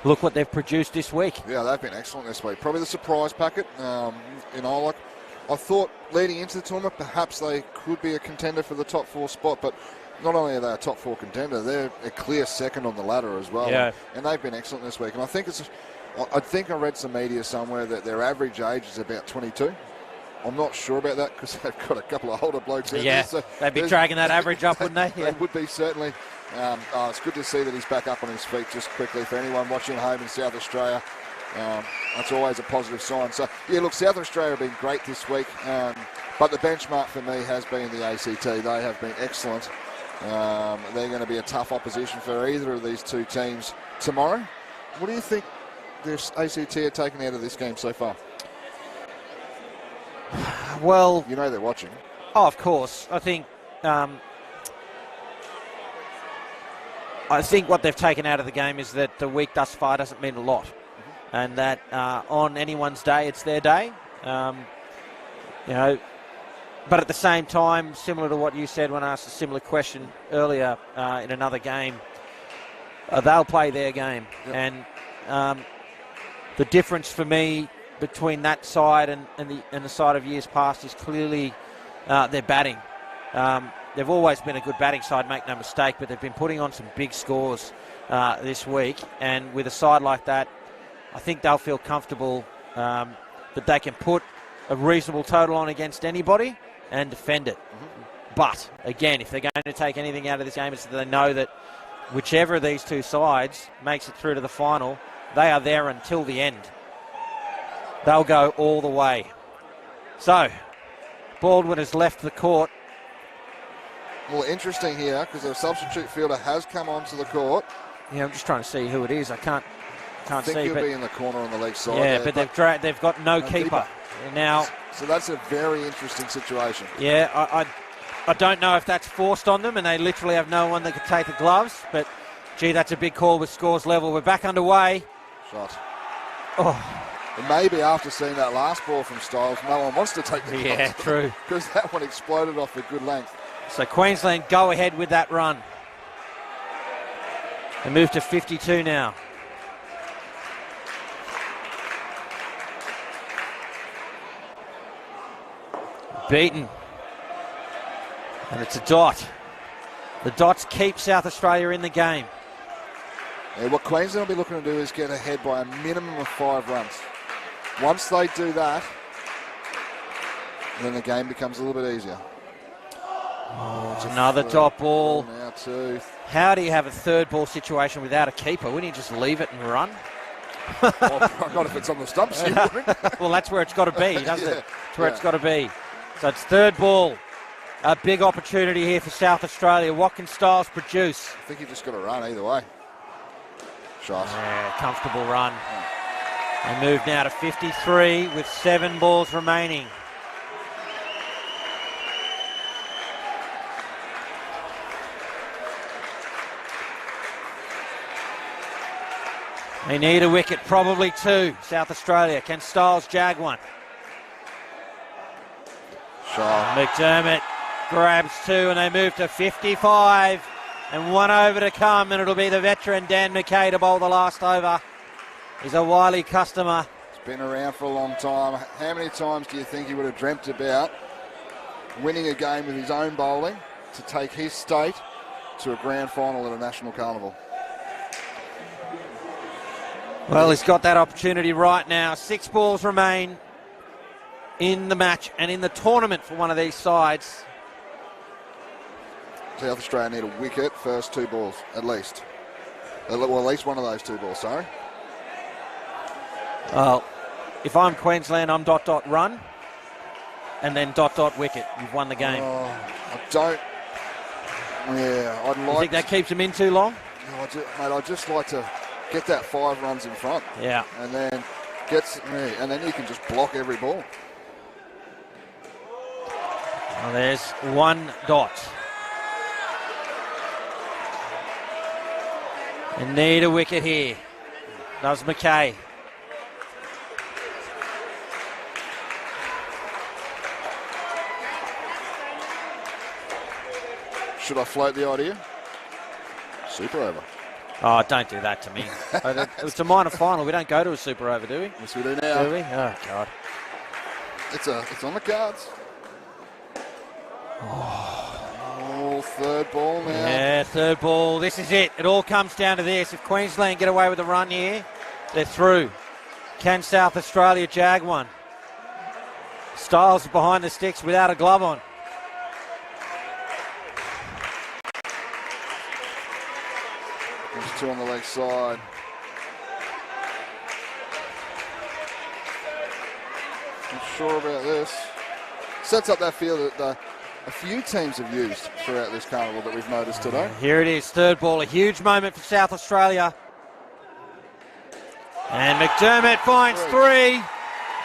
look what they've produced this week. Yeah, they've been excellent this week. Probably the surprise packet. I thought leading into the tournament, perhaps they could be a contender for the top 4 spot, but not only are they a top 4 contender, they're a clear second on the ladder as well. Yeah. And they've been excellent this week. And I think I read some media somewhere that their average age is about 22. I'm not sure about that because they've got a couple of older blokes out there. So they'd be dragging that average up, wouldn't they? Yeah. They would be, certainly. It's good to see that he's back up on his feet just quickly. For anyone watching at home in South Australia, that's always a positive sign. So, yeah, look, South Australia have been great this week, but the benchmark for me has been the ACT. They have been excellent. They're going to be a tough opposition for either of these two teams tomorrow. What do you think the ACT are taking out of this game so far? Well, you know they're watching. Oh, of course. I think what they've taken out of the game is that the week thus far doesn't mean a lot, and that on anyone's day, it's their day. But at the same time, similar to what you said when I asked a similar question earlier in another game, they'll play their game. Yep. And the difference for me between that side and the side of years past is clearly their batting. They've always been a good batting side, make no mistake, but they've been putting on some big scores this week. And with a side like that, I think they'll feel comfortable that they can put a reasonable total on against anybody and defend it. But, again, if they're going to take anything out of this game, it's that they know that whichever of these two sides makes it through to the final, they are there until the end. They'll go all the way. So, Baldwin has left the court. Well, interesting here, because a substitute fielder has come onto the court. Yeah, I'm just trying to see who it is. I can't I think see. He'll be in the corner on the leg side. Yeah, but they've got no keeper. Now. So that's a very interesting situation. Yeah, I don't know if that's forced on them and they literally have no one that could take the gloves, but gee, that's a big call with scores level. We're back underway. Shot. Oh. And maybe after seeing that last ball from Styles, no one wants to take the gloves. Yeah, true. Because that one exploded off a good length. So Queensland go ahead with that run. They move to 52 now. Beaten. And it's a dot. The dots keep South Australia in the game. Yeah, what Queensland will be looking to do is get ahead by a minimum of 5 runs. Once they do that, then the game becomes a little bit easier. Oh, it's another dot ball. Now too. How do you have a third ball situation without a keeper? Wouldn't you just leave it and run? Well, not if it's on the stumps, you wouldn't. Well, that's where it's got to be, doesn't it? It's where it's got to be. So it's third ball. A big opportunity here for South Australia. What can Styles produce? I think you just got to run either way. Shot. Yeah, comfortable run. They move now to 53 with 7 balls remaining. They need a wicket, probably 2. South Australia. Can Styles jag one? Shot. McDermott grabs 2 and they move to 55. And 1 over to come, and it'll be the veteran Dan McKay to bowl the last over. He's a wily customer. He's been around for a long time. How many times do you think he would have dreamt about winning a game with his own bowling to take his state to a grand final at a national carnival? Well, he's got that opportunity right now. 6 balls remain in the match and in the tournament for one of these sides. South Australia need a wicket, first 2 balls, at least. Well, at least one of those 2 balls, sorry. Well, if I'm Queensland, I'm ... run, and then ... wicket. You've won the game. Oh, I don't... Yeah, I'd like... You think that keeps him in too long? No, mate, I'd just like to get that 5 runs in front. Yeah. And then and then you can just block every ball. Well, there's 1 dot. They need a wicket here. Does McKay. Should I float the idea? Super over. Oh, don't do that to me. It's a minor final. We don't go to a super over, do we? Yes, we do now. Do we? Oh, God. It's on the cards. Oh, third ball now. Yeah, third ball. This is it. It all comes down to this. If Queensland get away with a run here, they're through. Can South Australia jag one? Styles behind the sticks without a glove on. two on the leg side. Not sure about this. Sets up that field that a few teams have used throughout this carnival that we've noticed today. Here it is, third ball, a huge moment for South Australia. And McDermott finds three,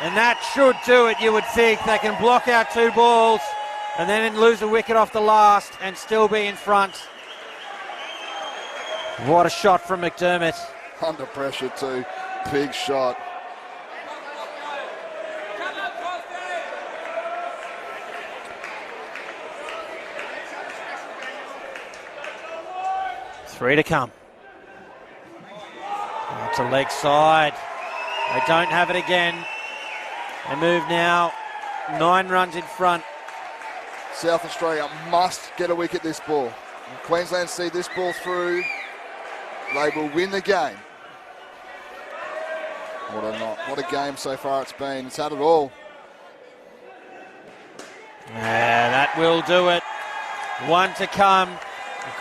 and that should do it, you would think. They can block out two balls and then lose a wicket off the last and still be in front. What a shot from McDermott. Under pressure too, big shot. Three to come. It's a leg side. They don't have it again. They move now 9 runs in front. South Australia must get a wicket this ball. If Queensland see this ball through, they will win the game. What a game so far it's been. It's had it all. Yeah, that will do it. One to come.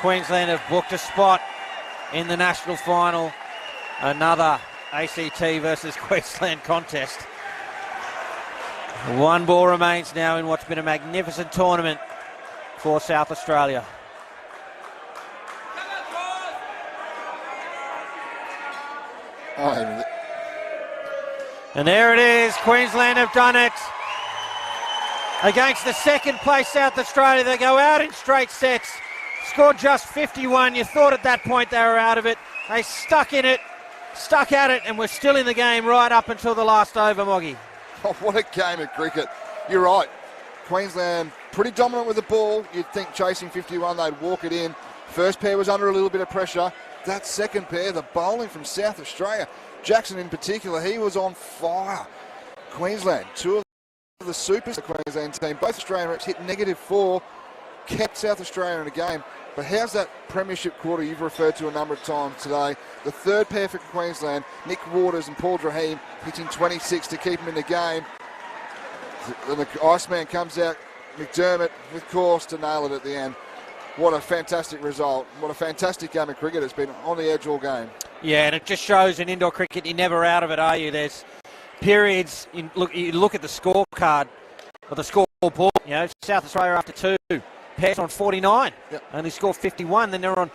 Queensland have booked a spot in the national final. Another ACT versus Queensland contest. One ball remains now in what's been a magnificent tournament for South Australia. And there it is. Queensland have done it. Against the second place South Australia, they go out in straight sets. Scored just 51. You thought at that point they were out of it. They stuck in it, stuck at it, and were still in the game right up until the last over, Moggy. Oh, what a game of cricket. You're right. Queensland pretty dominant with the ball. You'd think chasing 51, they'd walk it in. First pair was under a little bit of pressure. That second pair, the bowling from South Australia, Jackson in particular, he was on fire. Queensland, two of the supers of the Queensland team, both Australian reps hit -4, kept South Australia in the game. But how's that premiership quarter you've referred to a number of times today? The third pair for Queensland, Nick Waters and Paul Drahim, hitting 26 to keep him in the game. And the Iceman comes out, McDermott with course to nail it at the end. What a fantastic result. What a fantastic game of cricket. It's been on the edge all game. Yeah, and it just shows in indoor cricket you're never out of it, are you? There's periods, you look at the scorecard, or the scoreboard, you know, South Australia after 2. Pairs on 49, only score 51, then they're on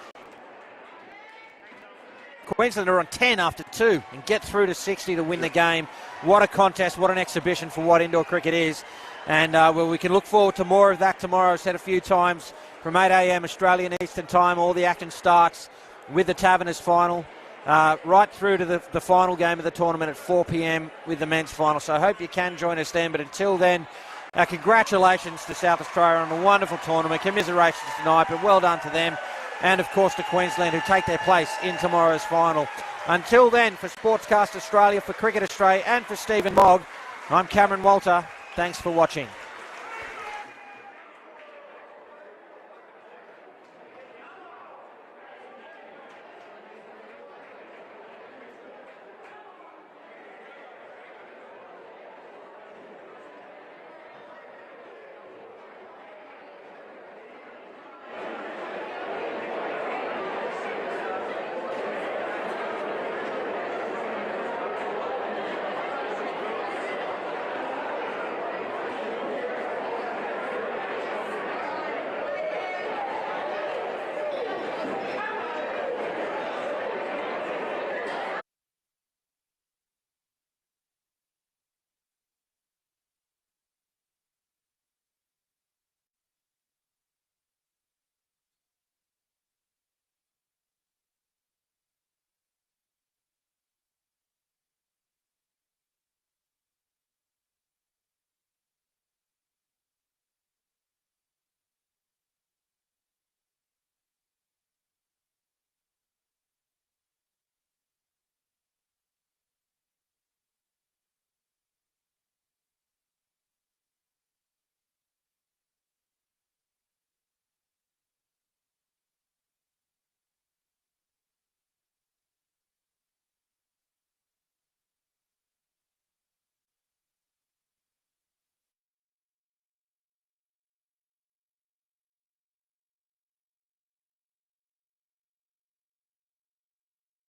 Queensland are on 10 after 2 and get through to 60 to win the game. What a contest, what an exhibition for what indoor cricket is. And well, we can look forward to more of that tomorrow. I've said a few times, from 8 a.m. Australian Eastern Time, all the action starts with the Taverners final, right through to the final game of the tournament at 4 p.m. with the men's final. So I hope you can join us then, but until then, congratulations to South Australia on a wonderful tournament. Commiserations tonight, but well done to them. And, of course, to Queensland, who take their place in tomorrow's final. Until then, for Sportscast Australia, for Cricket Australia, and for Stephen Mogg, I'm Cameron Walter. Thanks for watching.